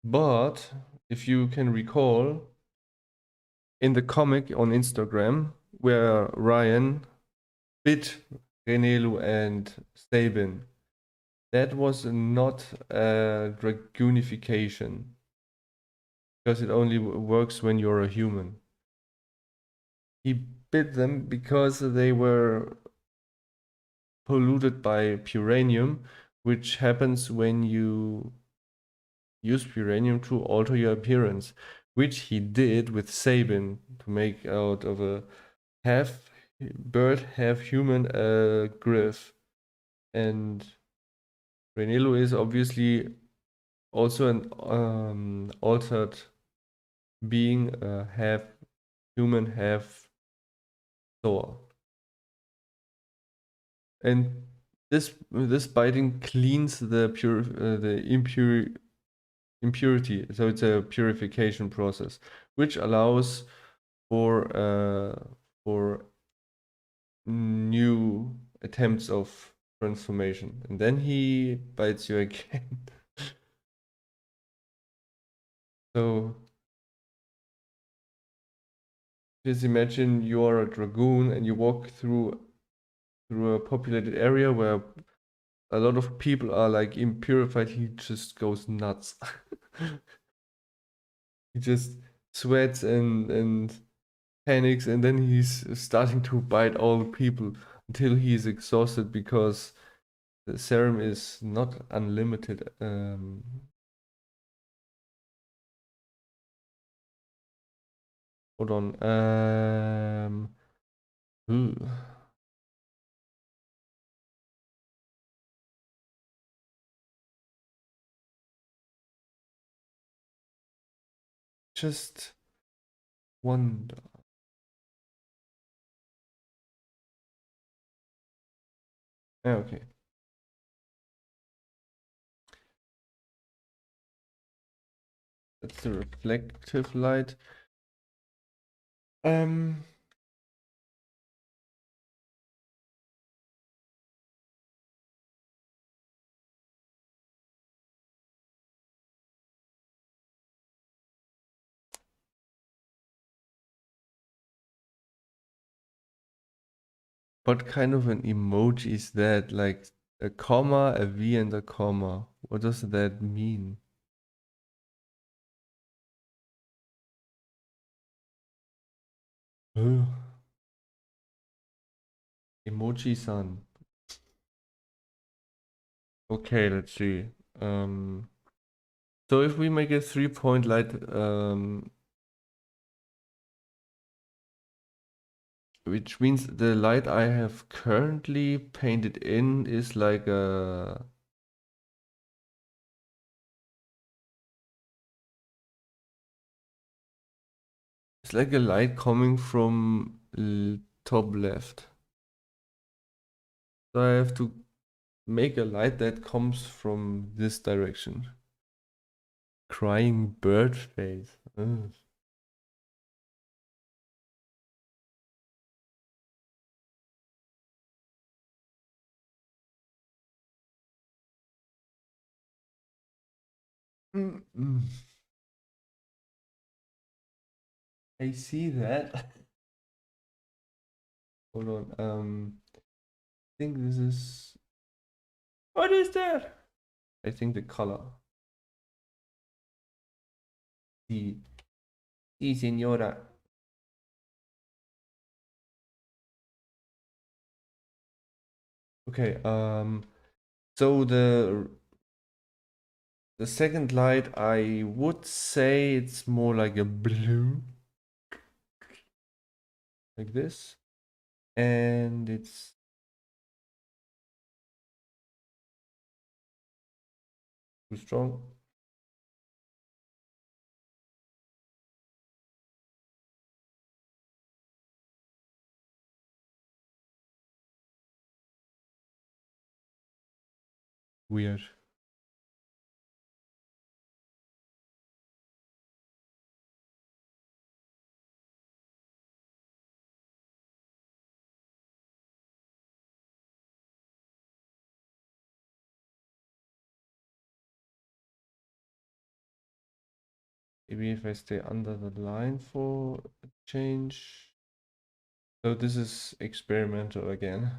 but if you can recall, in the comic on Instagram, where Ryan bit Renelu and Sabin, that was not a dragoonification, because it only works when you're a human. He bit them because they were polluted by puranium, which happens when you use puranium to alter your appearance, which he did with Sabin to make out of a half bird, half human Griff. And Renelo is obviously also an altered being, half human, half Thor. And this biting cleans the impurity, so it's a purification process, which allows for new attempts of transformation. And then he bites you again. So just imagine you are a dragoon and you walk through a populated area where a lot of people are like impurified. He just goes nuts. He just sweats and panics, and then he's starting to bite all the people until he's exhausted, because the serum is not unlimited. Hold on. Ooh. Just wonder. Okay. That's the reflective light. What kind of an emoji is that? Like a comma, a V, and a comma. What does that mean? Uh, Emoji-san. Okay, let's see. So if we make a 3-point light, which means the light I have currently painted in is like a, it's like a light coming from top left. So I have to make a light that comes from this direction. Crying bird face. Ugh. Mm-mm. I see that. Hold on. I think this is. What is that? I think the color. Sí, sí, señora. Okay. So the second light, I would say it's more like a blue, like this, and it's too strong. Weird. Maybe if I stay under the line for a change. So this is experimental again.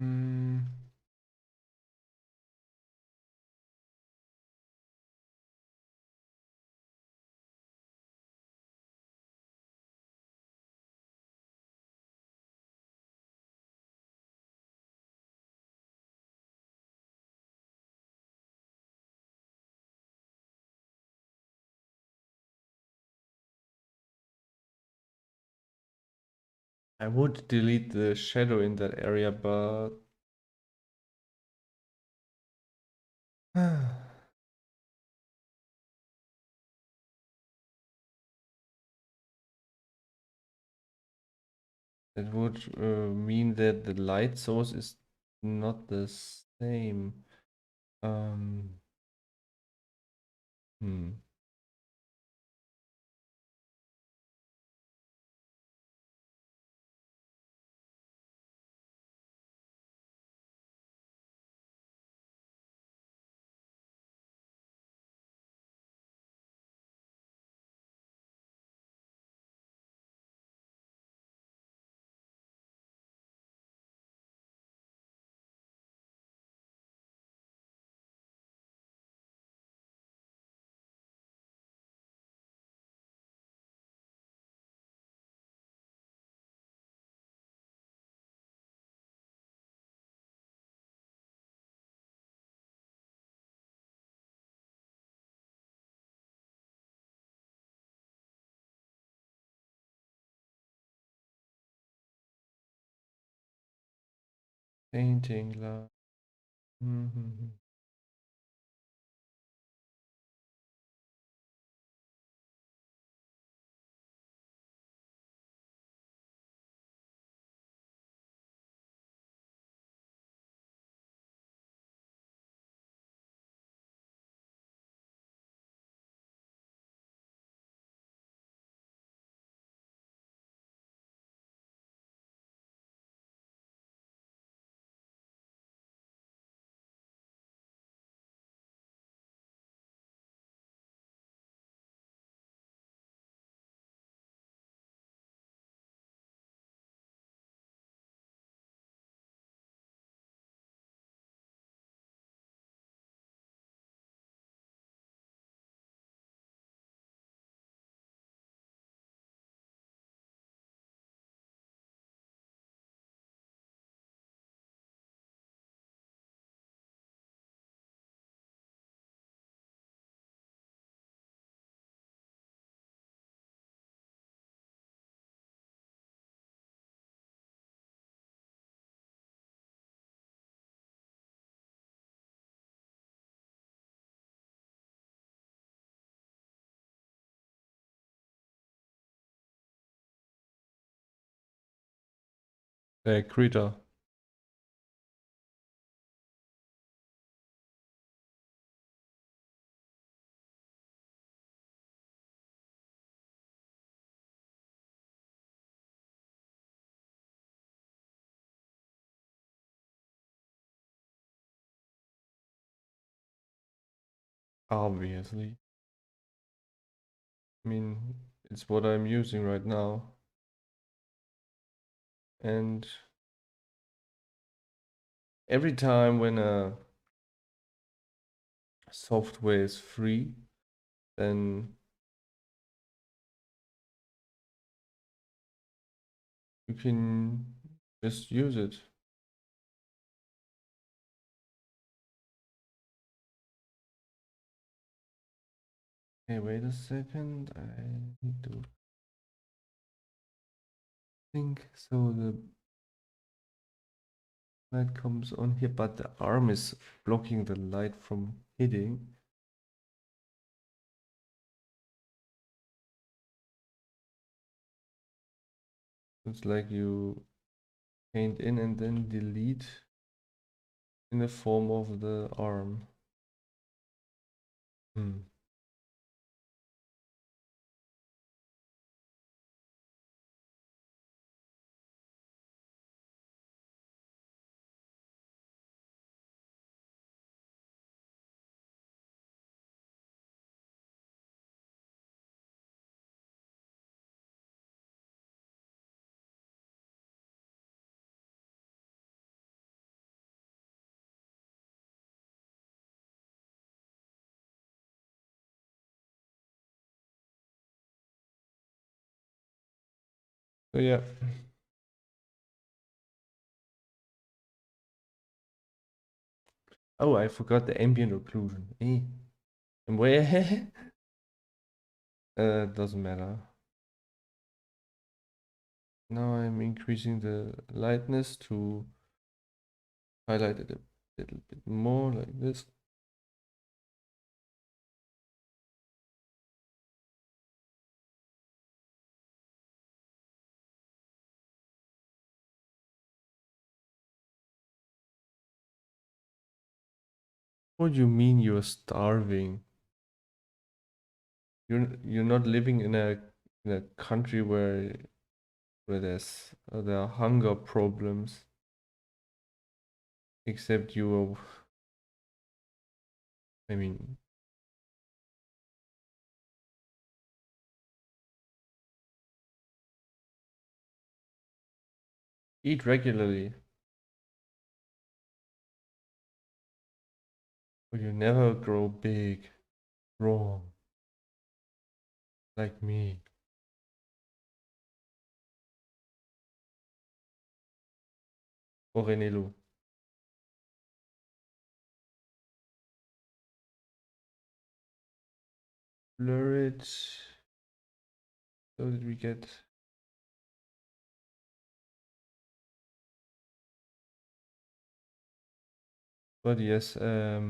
Hmm. I would delete the shadow in that area, but that would mean that the light source is not the same. Um, hmm. Painting la. Mhm. Krita. Obviously. I mean, it's what I'm using right now. And every time when a software is free, then you can just use it. Hey, wait a second. I need to think. So the light comes on here, but the arm is blocking the light from hitting. It's like you paint in and then delete in the form of the arm. Hmm. So yeah. Oh, I forgot the ambient occlusion. Eh. And where? Doesn't matter. Now I'm increasing the lightness to highlight it a little bit more like this. What do you mean you're starving? You're not living in a country where there are hunger problems. Except you, I mean, eat regularly, or you never grow big. Wrong, like me. Orenelu. Blur it. So did we get? But yes, I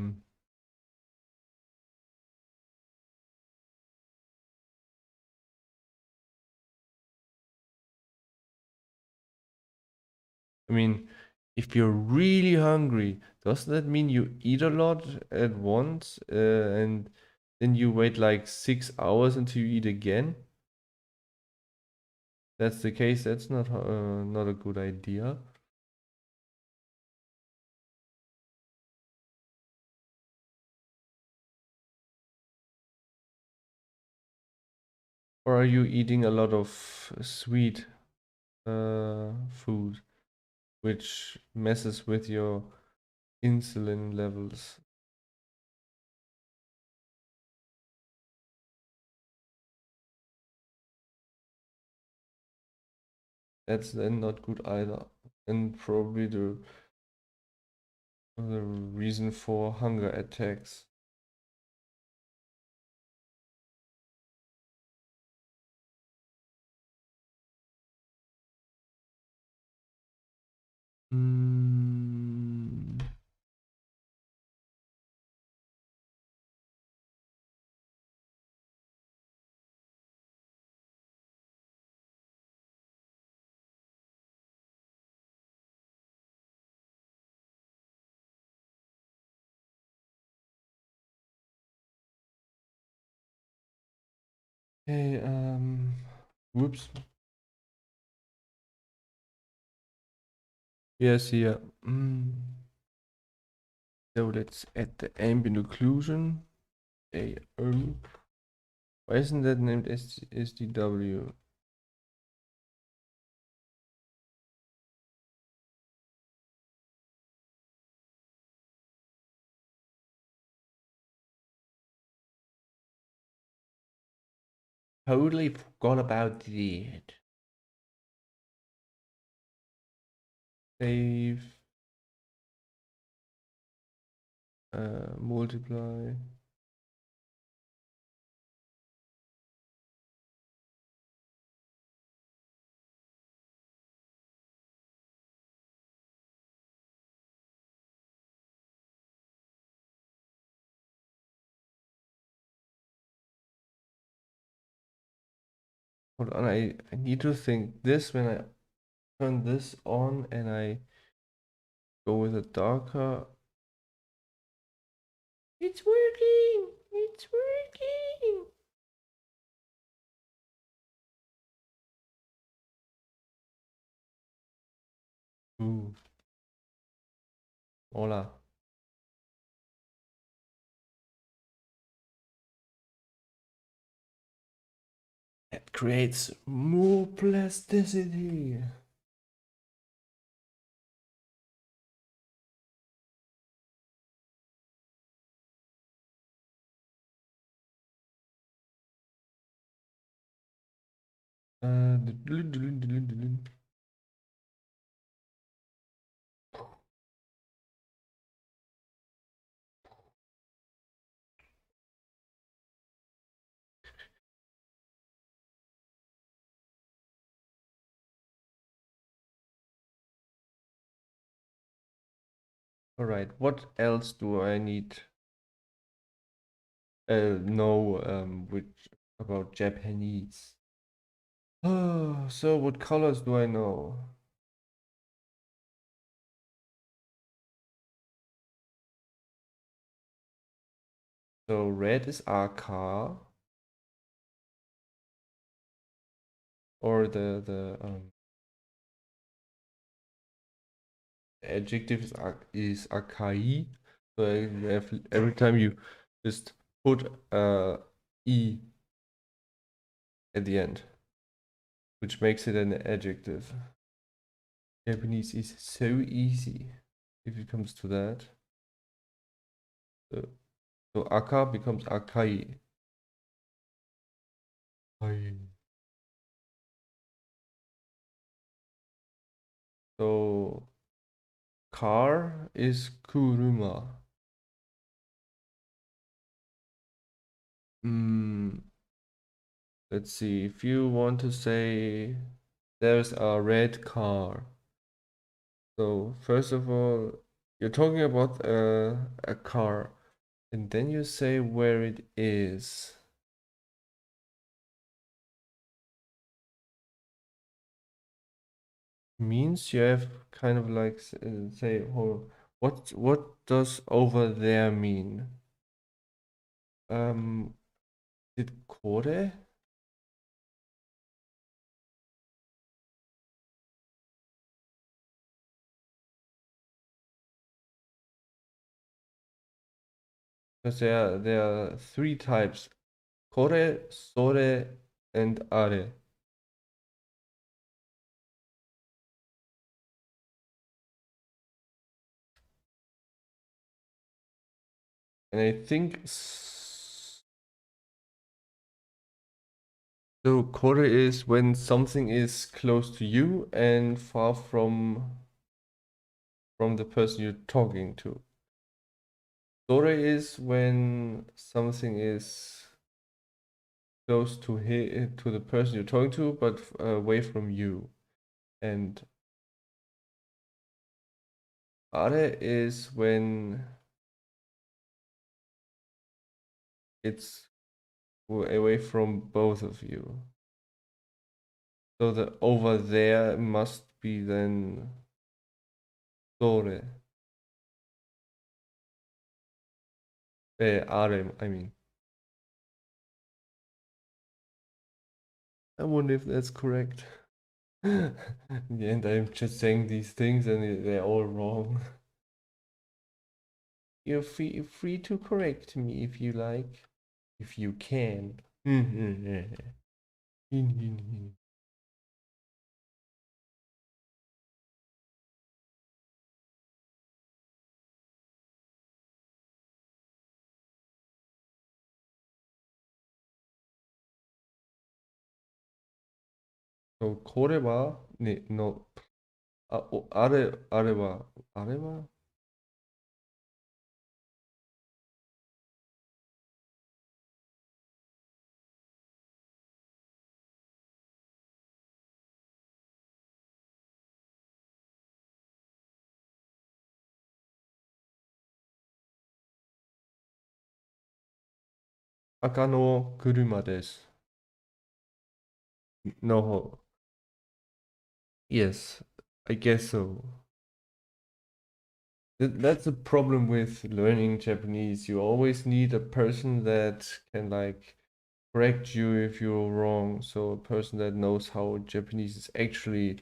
mean, if you're really hungry, doesn't that mean you eat a lot at once, and then you wait like 6 hours until you eat again? That's the case. That's not a good idea. Or are you eating a lot of sweet food, which messes with your insulin levels? That's then not good either, and probably the reason for hunger attacks. Mm, Okay, whoops. Yes, here. So let's add the ambient occlusion. Why isn't that named SDW? Totally forgot about that. Save. Multiply. Hold on, I need to think this when I turn this on and I go with a darker. It's working! It's working! Ooh. Hola. It creates more plasticity. Uh, All right, what else do I need? Know which about Japanese. Oh, so what colors do I know? So red is aka, or the adjective is akai. So every time you just put e at the end, which makes it an adjective. Japanese is so easy if it comes to that. So aka becomes akai. Ai. So car is kuruma. Mm, let's see. If you want to say there's a red car. So first of all, you're talking about a car, and then you say where it is. Means you have kind of like say, oh, what does over there mean? Did kore? Because there are three types: kore, sore, and are. And I think so. Kore is when something is close to you and far from the person you're talking to. Sore is when something is close to the person you're talking to, but away from you. And are is when it's away from both of you. So the over there must be then sore. Are, I mean. I wonder if that's correct. In the end, I'm just saying these things and they're all wrong. You're free to correct me if you like. If you can. So, これはね、の、あれは、赤の車です。No. Yes, I guess so. That's the problem with learning Japanese. You always need a person that can like correct you if you're wrong. So a person that knows how Japanese is actually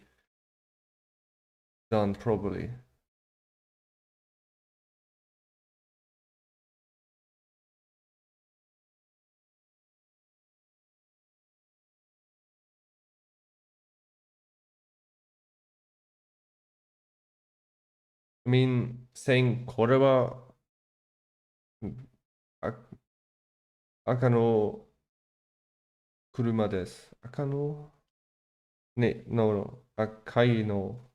done properly. I mean, saying これはあ赤の車です。赤のね、no, 赤いの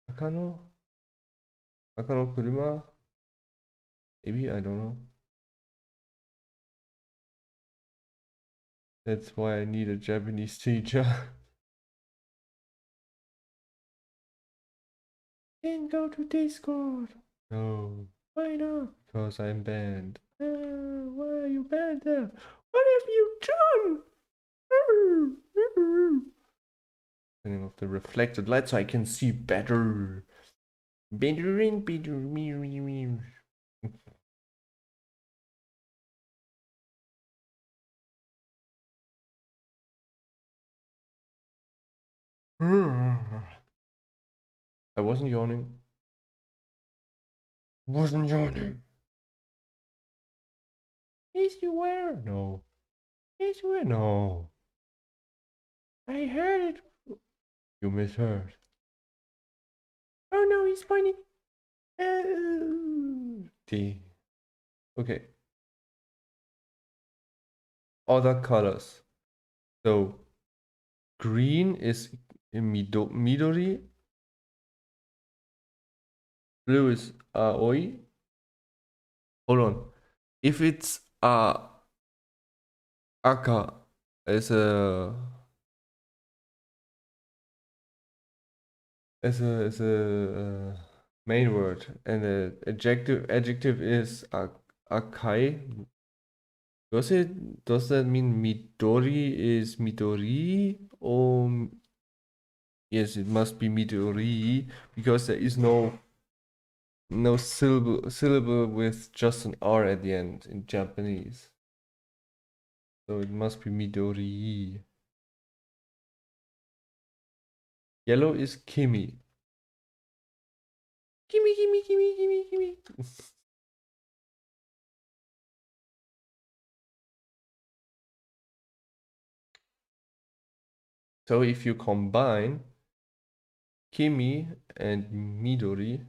赤の赤の車 Maybe I don't know. That's why I need a Japanese teacher. Can go to Discord. No. Why not? Because I'm banned. Why are you banned there? What have you done? Turning off the reflected light so I can see better. Better and better. I wasn't yawning. Wasn't yawning. Yes, you were. No. Yes, you were. No. I heard it. You misheard. Oh no, he's pointing. D. Okay. Other colors. So green is Midori. Blue is Aoi. Hold on. If it's Aka as a main word and the adjective is Akai. Does that mean Midori is Midori or yes, it must be Midori because there is no syllable with just an R at the end in Japanese. So it must be Midori. Yellow is Kimi. Kimi, Kimi, Kimi, Kimi, Kimi. So if you combine Kimi and Midori,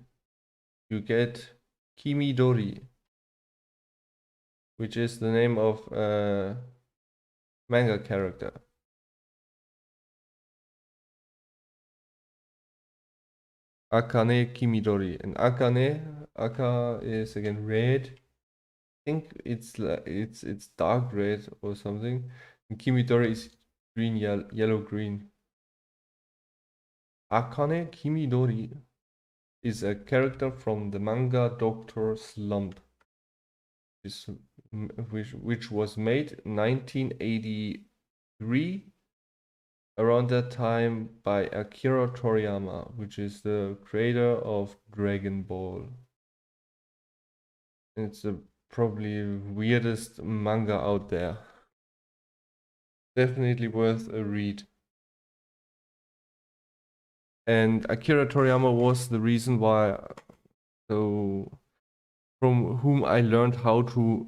you get Kimidori, which is the name of a manga character. Akane Kimidori. And Aka is again red. I think it's dark red or something. And Kimidori is green, yellow, green. Akane Kimidori is a character from the manga Doctor Slump, which was made 1983, around that time by Akira Toriyama, which is the creator of Dragon Ball. It's the probably weirdest manga out there. Definitely worth a read. And Akira Toriyama was the reason why, so from whom I learned how to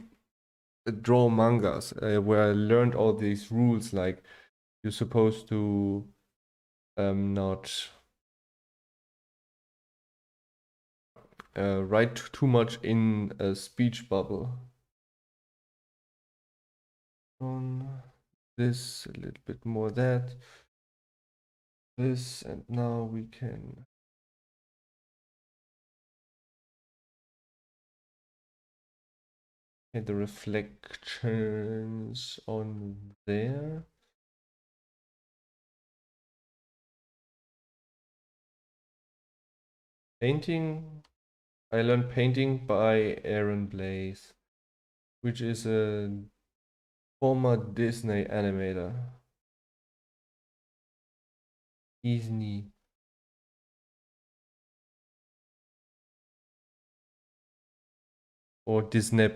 draw mangas, where I learned all these rules, like you're supposed to not write too much in a speech bubble. On this, a little bit more that, this, and now we can get the reflections on there. Painting, I learned painting by Aaron Blaise, which is a former Disney animator. Disney. Or Disney.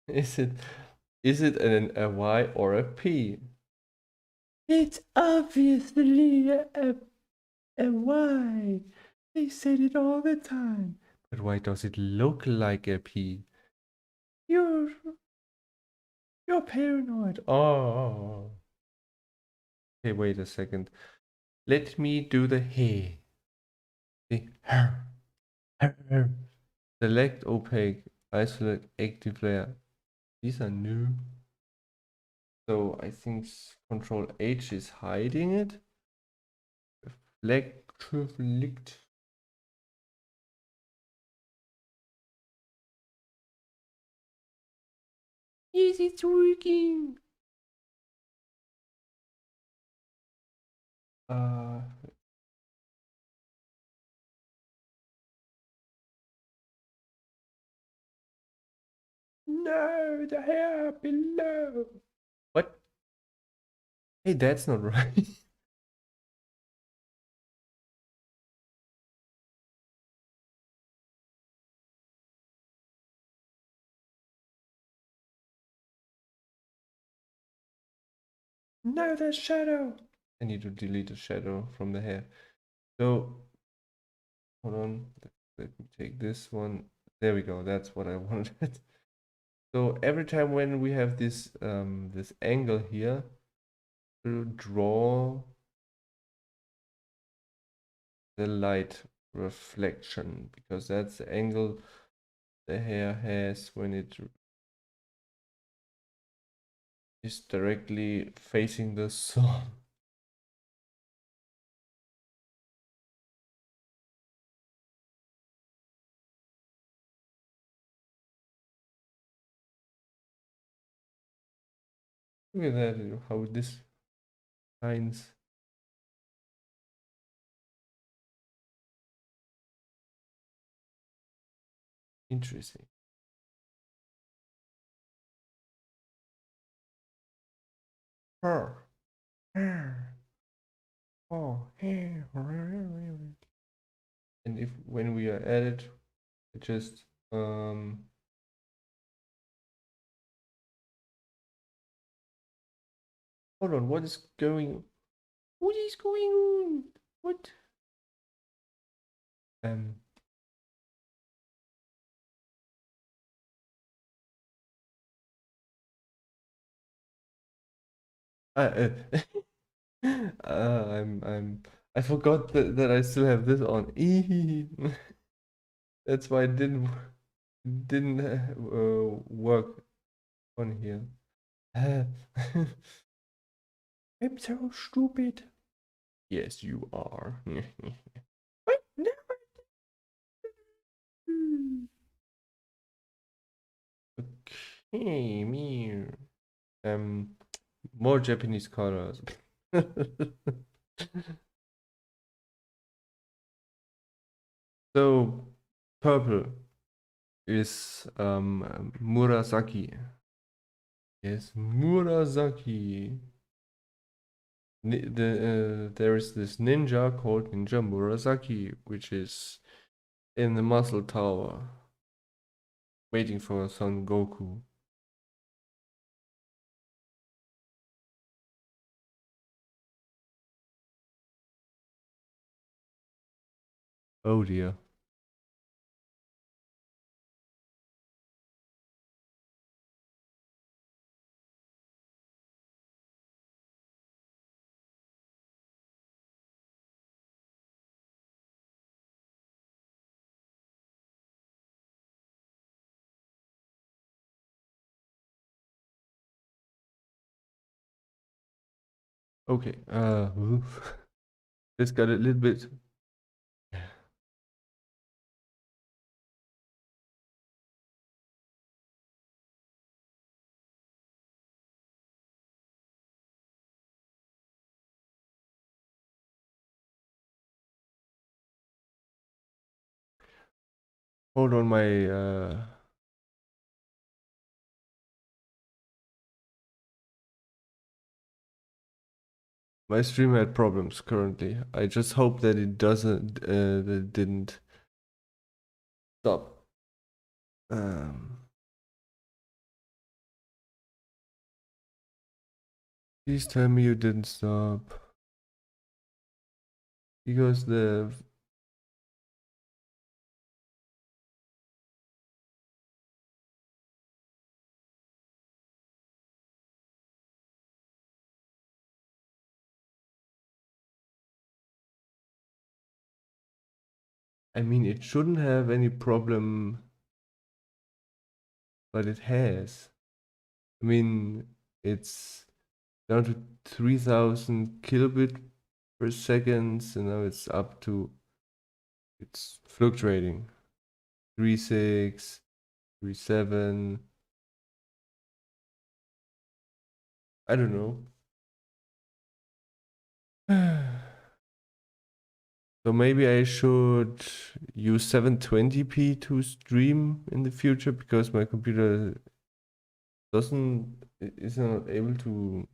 Is it a Y or a P? It's obviously a Y. They said it all the time. But why does it look like a P? You're paranoid. Oh. Okay, wait a second. Let me do the hey. The her. Her. Select opaque. Isolate active layer. These are new. So I think Control H is hiding it. Reflect. Yes, it's working. Uh, no, the hair below. What? Hey, that's not right. No, the shadow. I need to delete the shadow from the hair. So, hold on. Let me take this one. There we go. That's what I wanted. So every time when we have this this angle here, to draw the light reflection, because that's the angle the hair has when it is directly facing the sun. Look at that, how this shines. Interesting. Her. Her. Oh, hair. And if when we are at it, just hold on, what is going on? What? Um uh, I forgot that I still have this on. That's why it didn't work on here. I'm so stupid. Yes, you are. What? No. Okay, me. More Japanese colors. So, purple is Murasaki. Yes, Murasaki. There is this ninja called Ninja Murasaki, which is in the Muscle Tower, waiting for Son Goku. Oh dear. Okay. This got a little bit. Hold on, my stream had problems currently. I just hope that it doesn't that it didn't stop. Please tell me you didn't stop. Because I mean, it shouldn't have any problem, but it has. I mean, it's down to 3000 kilobit per second, so now it's up to, it's fluctuating. 3.6, 3.7. I don't know. So maybe I should use 720p to stream in the future because my computer is not able to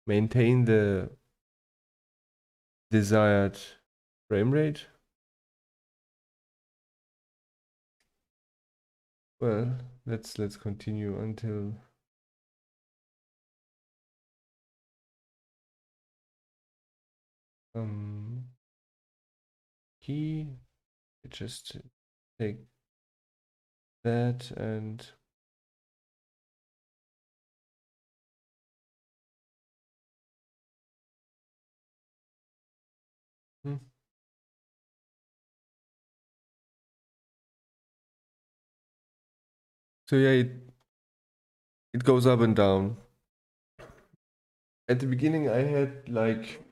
maintain the desired frame rate. Well, let's continue until key. Just take that and hmm. So yeah, it goes up and down. At the beginning, I had like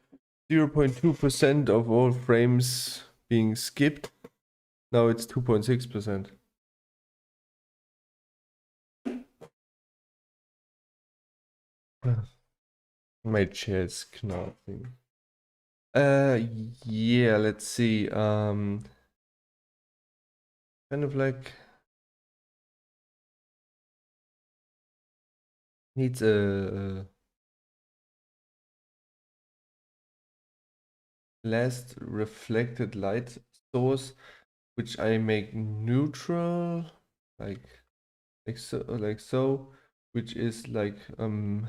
0.2% of all frames being skipped. Now it's 2.6%. My chair is knocking. Yeah, let's see. Kind of like needs a last reflected light source, which I make neutral, like so, which is like from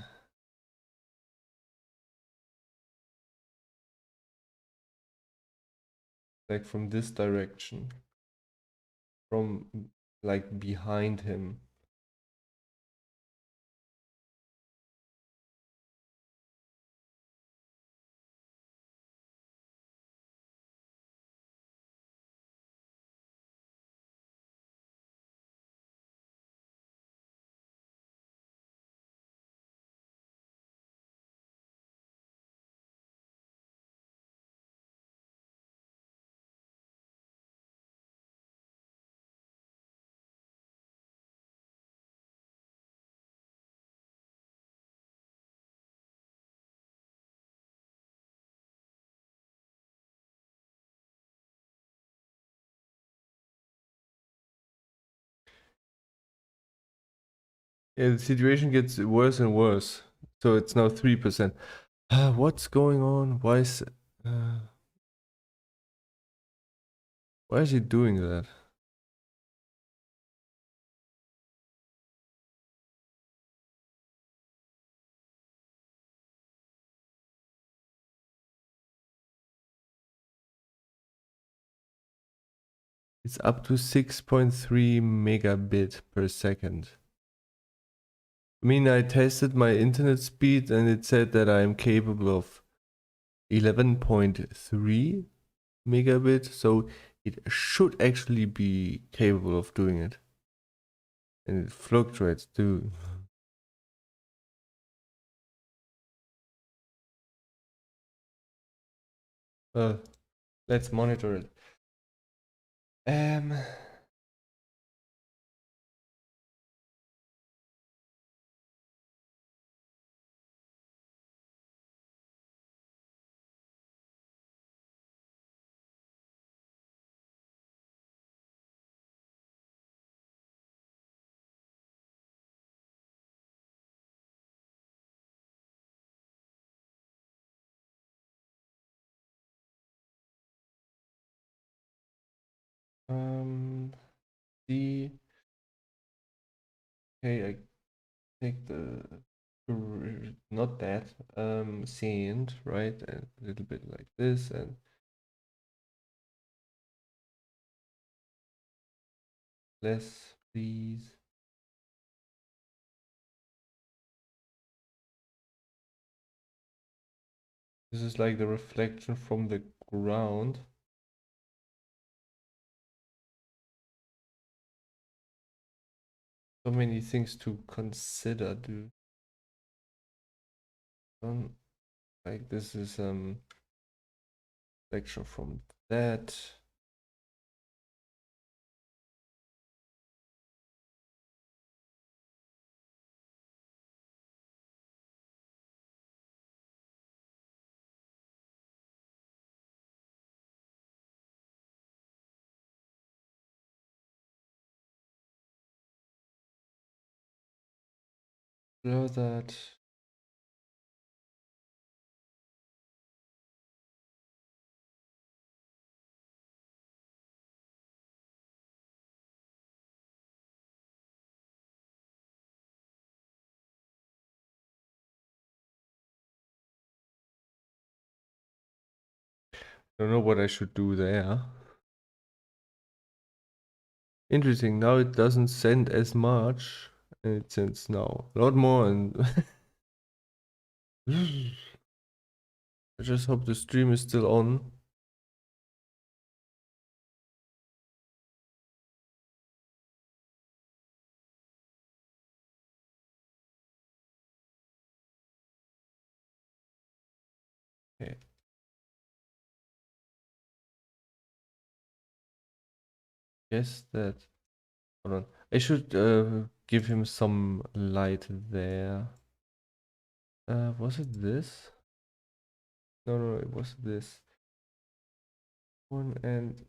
this direction, from like behind him. Yeah, the situation gets worse and worse. So it's now 3%. What's going on? Uh, why is he doing that? It's up to 6.3 megabit per second. I mean, I tested my internet speed and it said that I am capable of 11.3 megabit, so it should actually be capable of doing it. And it fluctuates too. Let's monitor it. The okay, I take the not that sand, right? And a little bit like this and less, please. This is like the reflection from the ground. So many things to consider, dude. Like this is reflection from that. Blur that. Don't know what I should do there. Interesting, now it doesn't send as much. And it sends now a lot more and I just hope the stream is still on. Okay. Guess that. Hold on. I should give him some light there. Was it this? No, no, it was this one. And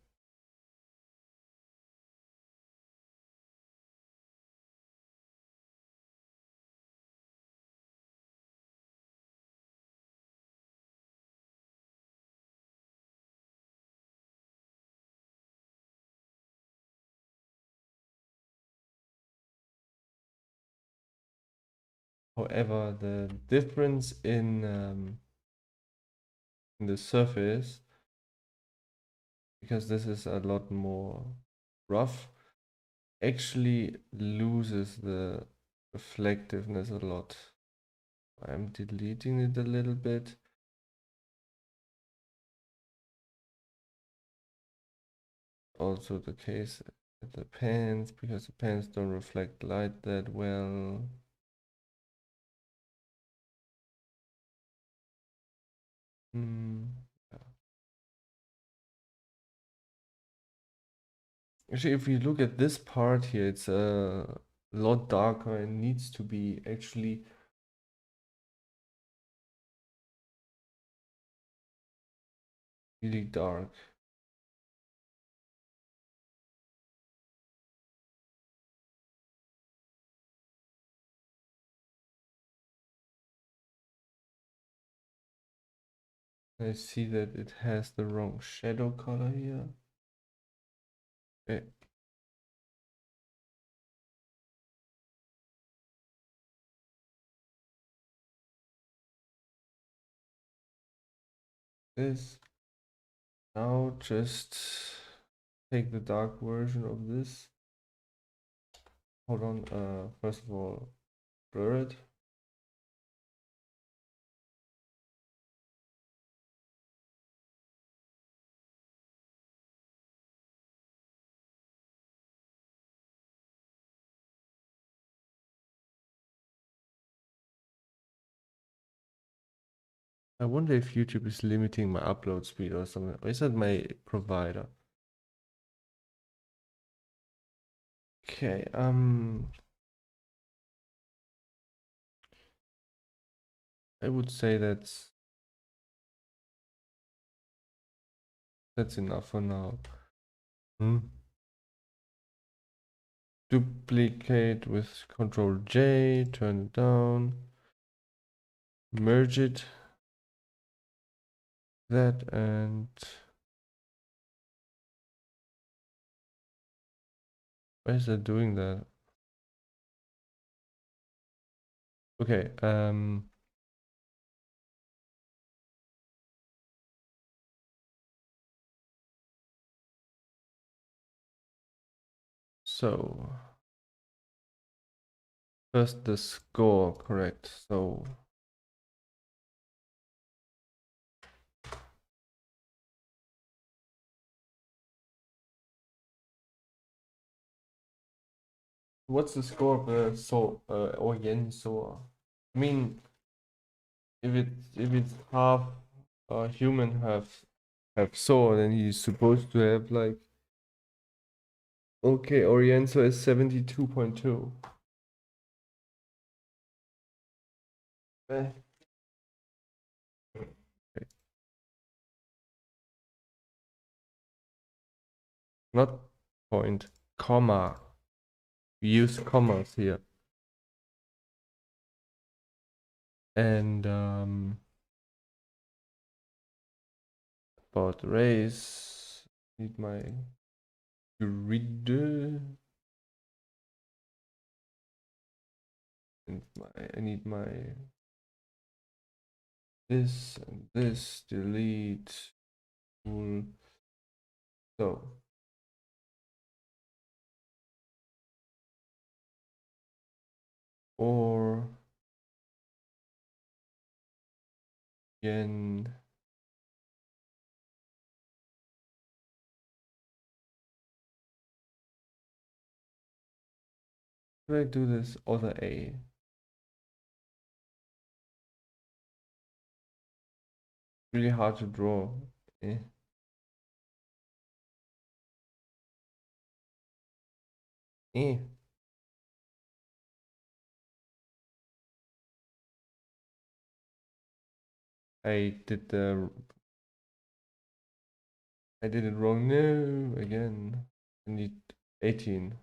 however, the difference in the surface, because this is a lot more rough, actually loses the reflectiveness a lot. I'm deleting it a little bit. Also the case with the pens, because the pens don't reflect light that well. Yeah. Actually, if we look at this part here, it's a lot darker and needs to be actually really dark. I see that it has the wrong shadow color here. Okay. This now just take the dark version of this. Hold on, first of all, blur it. I wonder if YouTube is limiting my upload speed or something. Or is that my provider? Okay, I would say that's enough for now. Duplicate with Control J, turn it down, merge it, that, and why is that doing that? Okay, so first the score, correct. So what's the score of Orjen-Saur? I mean, if it's half human, have Saur, then he's supposed to have like, okay, Orjen-Saur is 72.2. Eh. Not point, comma. We use commas here. And about race, need my grid and I need my this and this, delete tool. So or again should I do this other A? Really hard to draw. Eh. Eh. I did it wrong. No, again. I need 18.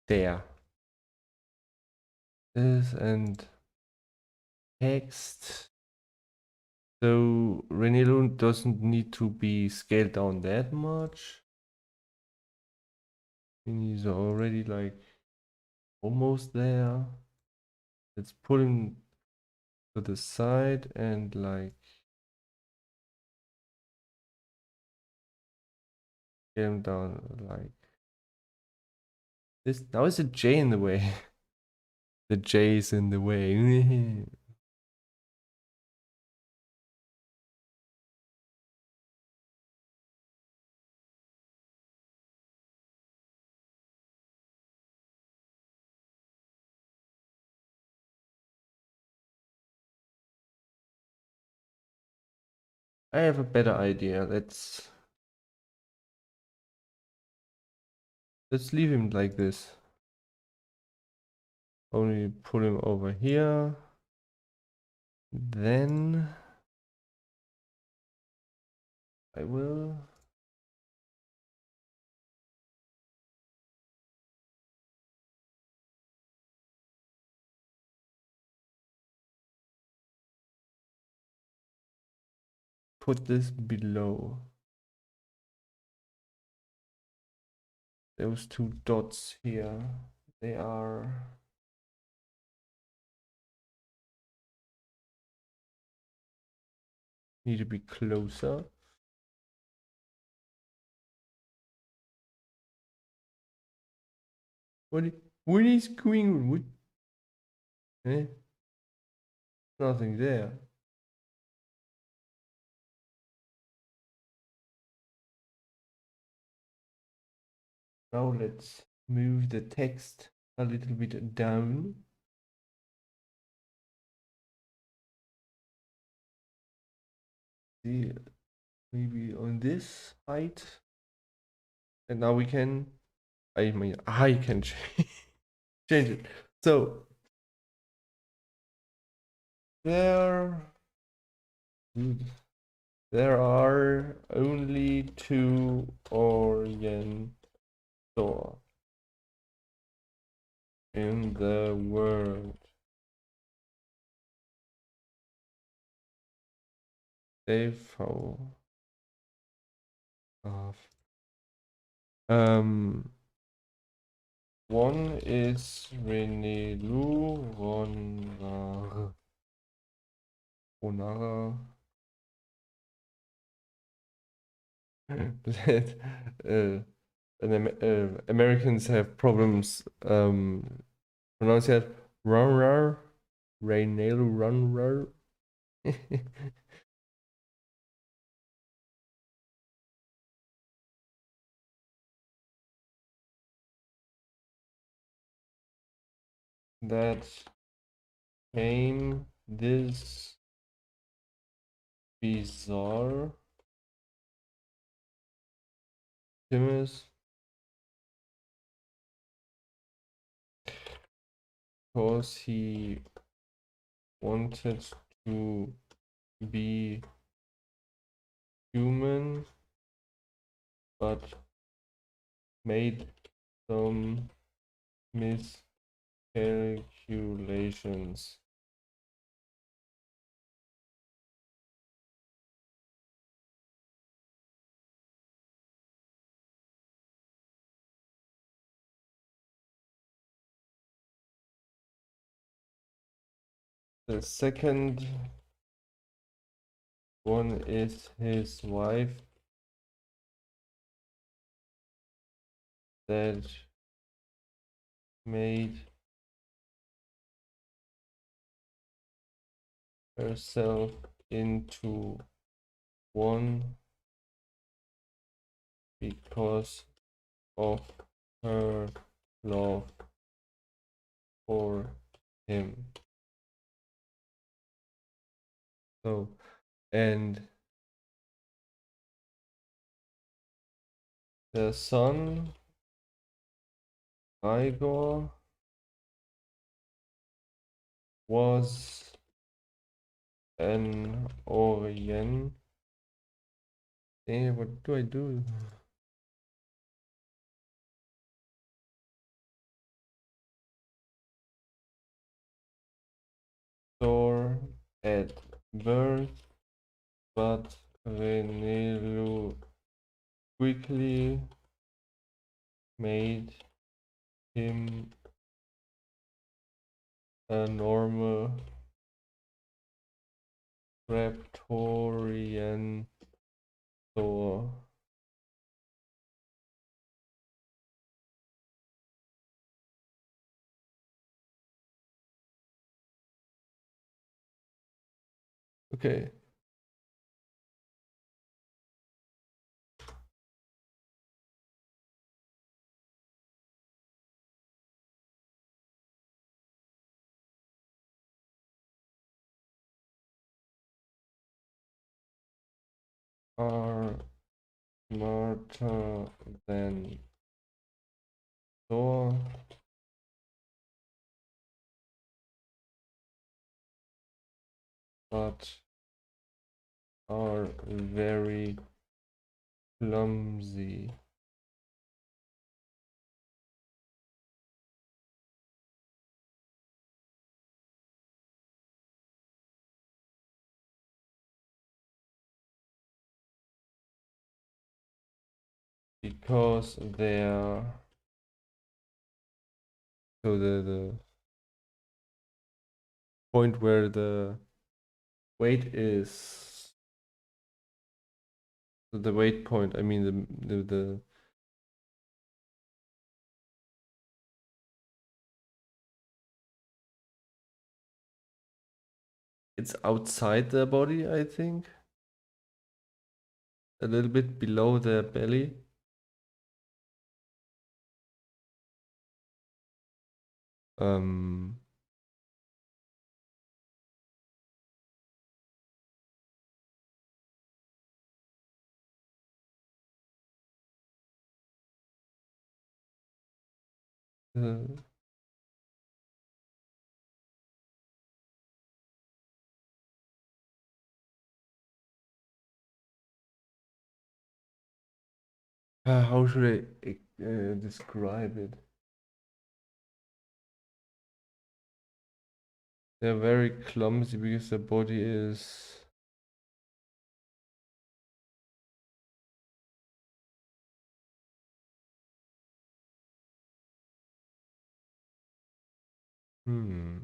There. This and text. So Renelu doesn't need to be scaled down that much. He's already like almost there. Let's put him to the side and like get him down like this. Now is a J in the way. The J is in the way. I have a better idea. Let's leave him like this. Only put him over here. Then I will put this below. those two dots here, they are need to be closer. What is going on? What? Eh? Nothing there. Now let's move the text a little bit down. See, maybe on this height. And now we can, I mean, I can change it. So there, there are only two Orjen-Saur in the world. They fall off. One is Renelu Ronara. That Americans have problems pronouncing it Runrar, Renelu Runrar. That came this bizarre Timus because he wanted to be human but made some miscalculations. The second one is his wife that made herself into one because of her love for him. So, and the son, Igor, was an Orien. What do I do? Saur at birth, but Renelu quickly made him a normal Raptorian Saur. Okay. Are smarter than Thor, but are very clumsy. Because their So the point where the weight is, the weight point, I mean the it's outside the body, I think. A little bit below the belly. Um, uh, how should I describe it? They're very clumsy because the body is hmm.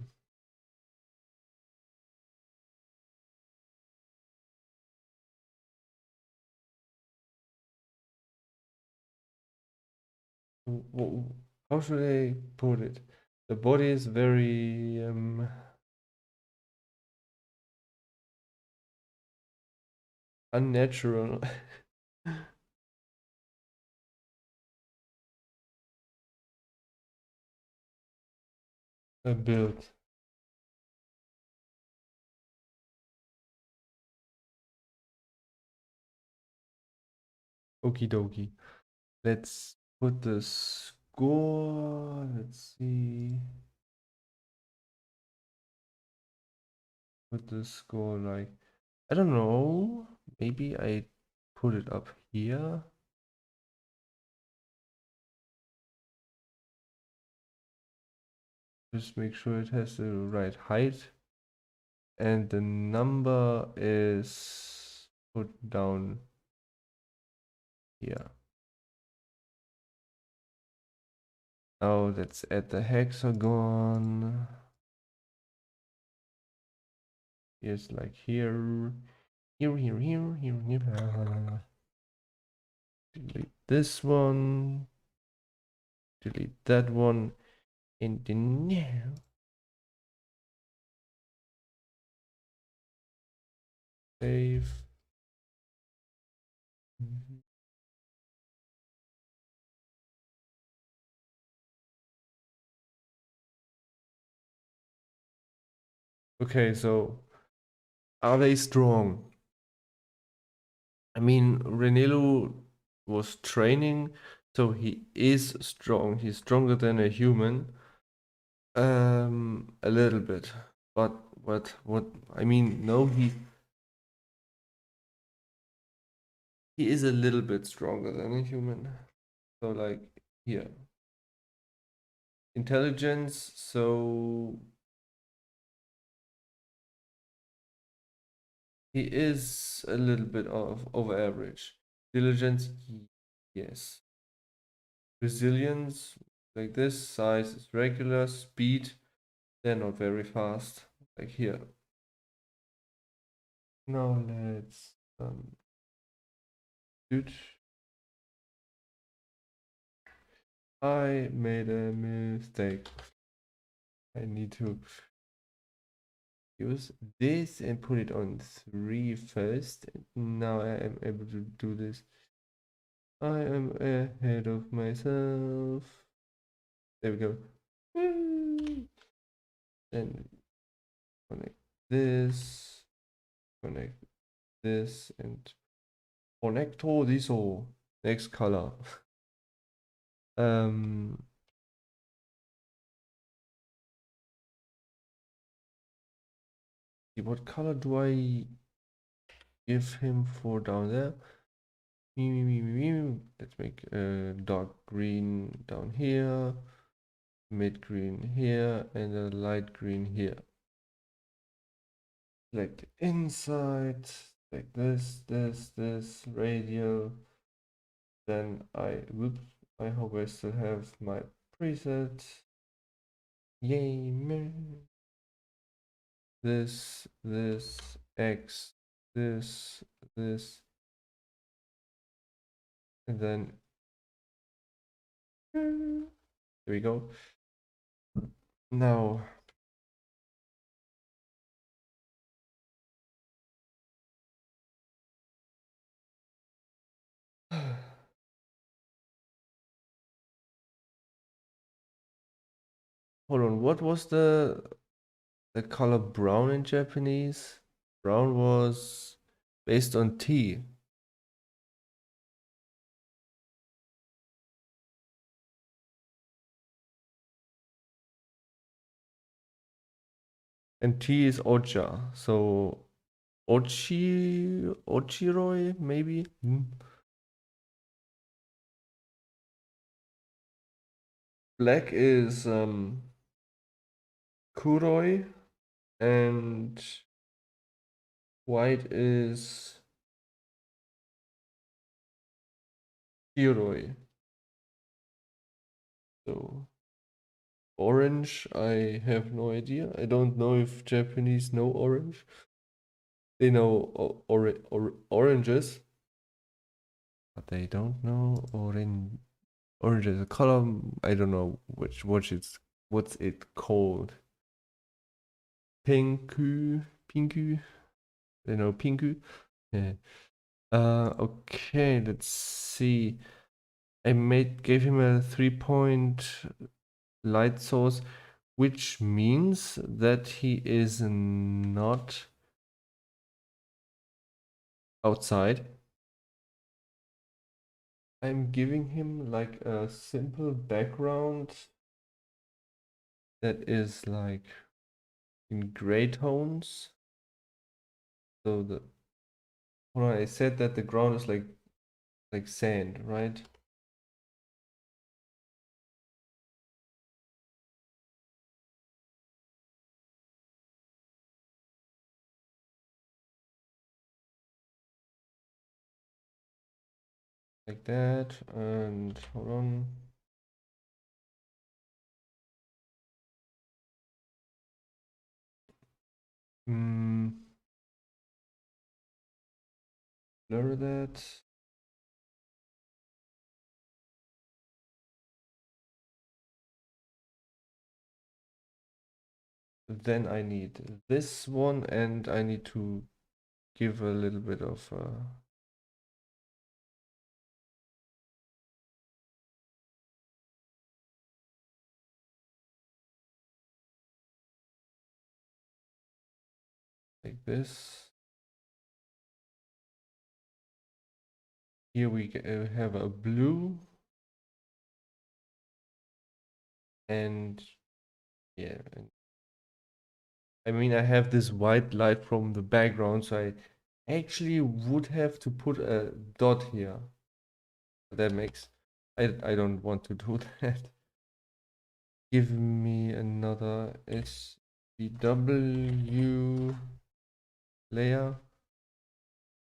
How should I put it? The body is very unnatural. Built. Okie dokie. Let's put the score. Let's see. Put the score like, I don't know. Maybe I put it up here. Just make sure it has the right height. And the number is put down here. Now let's add the hexagon. Here's like here. Here. Delete this one. Delete that one. And then now. Save. Okay, so are they strong? I mean, Renelo was training, so he is strong. He's stronger than a human. A little bit. But what I mean, no, he is a little bit stronger than a human. So like here. Intelligence, so he is a little bit of over average. Diligence, yes. Resilience, like this, size is regular, speed, they're not very fast. Like here. Now let's dude. I made a mistake. I need to use this and put it on 3 first. Now I am able to do this. I am ahead of myself. There we go. Then connect connect this, and connect all this all. Next color. Um, what color do I give him for down there? Let's make a dark green down here, mid green here, and a light green here. Select inside, like this, radial. Then I hope I still have my preset. Yay, man. This, X, this, and then there we go. Now, hold on, what was the color brown in Japanese? Brown was based on T. And T is Ocha. So Ochiroi, maybe? Black is Kuroi, and white is Hiroi. So orange, I have no idea. I don't know if Japanese know orange. They know oranges, but they don't know orange is a color. I don't know what's it called. Pinku. They know pinku. Yeah. Okay, let's see. I gave him a 3-point light source, which means that he is not outside. I'm giving him like a simple background that is like in gray tones. So hold on, I said that the ground is like sand, right? Like that, and hold on. Blur that. Then I need this one, and I need to give a little bit of like this. Here we have a blue, and yeah, I mean I have this white light from the background, so I actually would have to put a dot here. That makes I don't want to do that. Give me another SVW layer.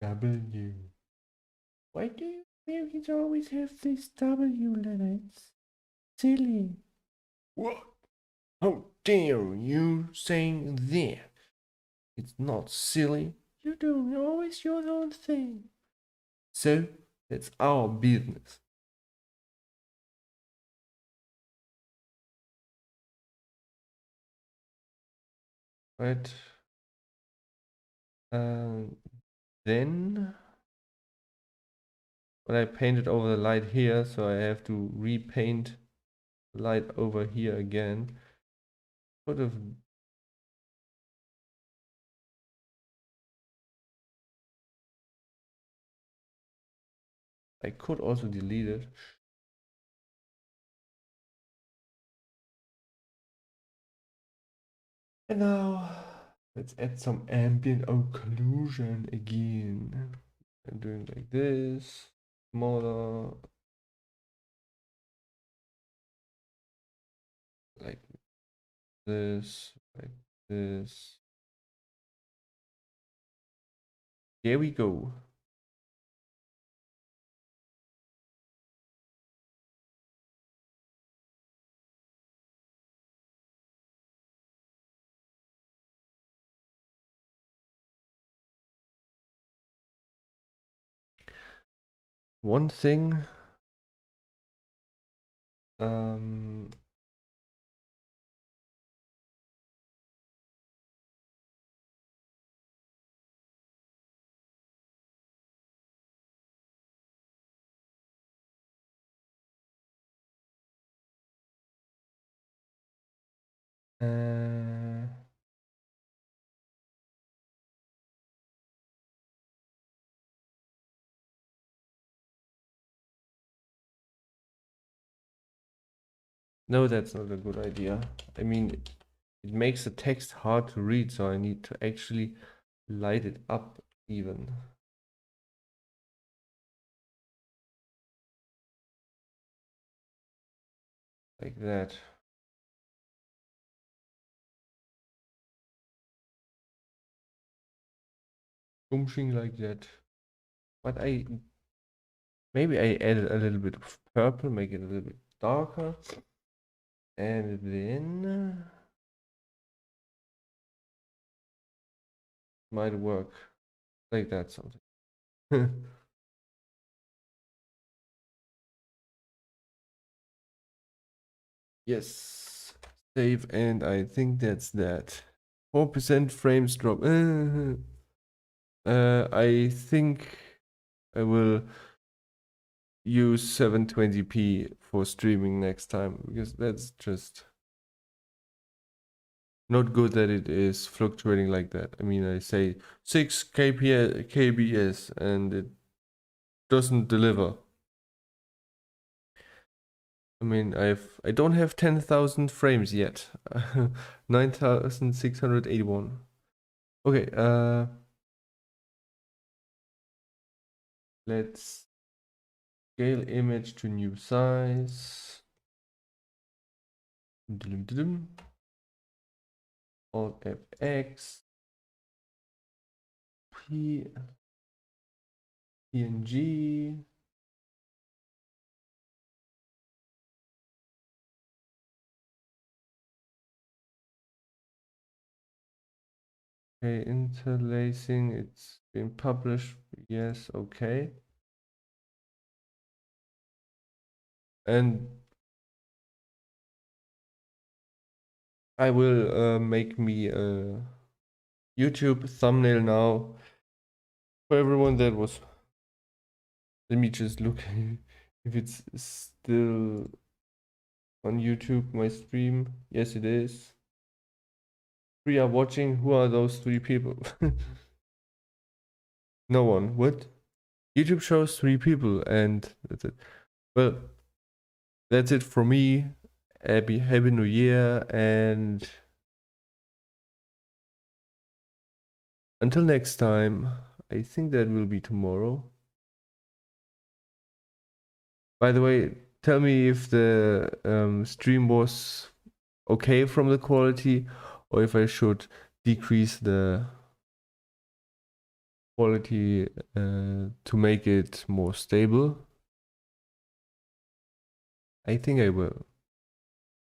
W. Why do you Americans always have this W letter? It's silly. What? How dare you saying that? It's not silly. You do always your own thing. So that's our business. Right? Then when I painted over the light here, so I have to repaint the light over here again. Could have I could also delete it. And now let's add some ambient occlusion again. I'm doing like this, smaller, like like this. Here we go. one thing. No, that's not a good idea. I mean, it makes the text hard to read, so I need to actually light it up even. Like that. Something like that. But maybe I added a little bit of purple, make it a little bit darker. And then might work like that something. Yes, save, and I think that's that. 4% frames drop. I think I will use 720p for streaming next time, because that's just not good that it is fluctuating like that. I mean, I say 6 kbs and it doesn't deliver. I mean, I don't have 10,000 frames yet. 9,681. Okay, let's scale image to new size. Alt FX. PNG. Okay, interlacing, it's been published. Yes, okay. And I will make me a YouTube thumbnail now for everyone that was. Let me just look if it's still on YouTube, my stream. Yes, it is. 3 are watching. Who are those 3 people? No one. What? YouTube shows 3 people, and that's it. Well, that's it for me. Happy New Year, and until next time. I think that will be tomorrow. By the way, tell me if the stream was okay from the quality, or if I should decrease the quality to make it more stable. I think I will.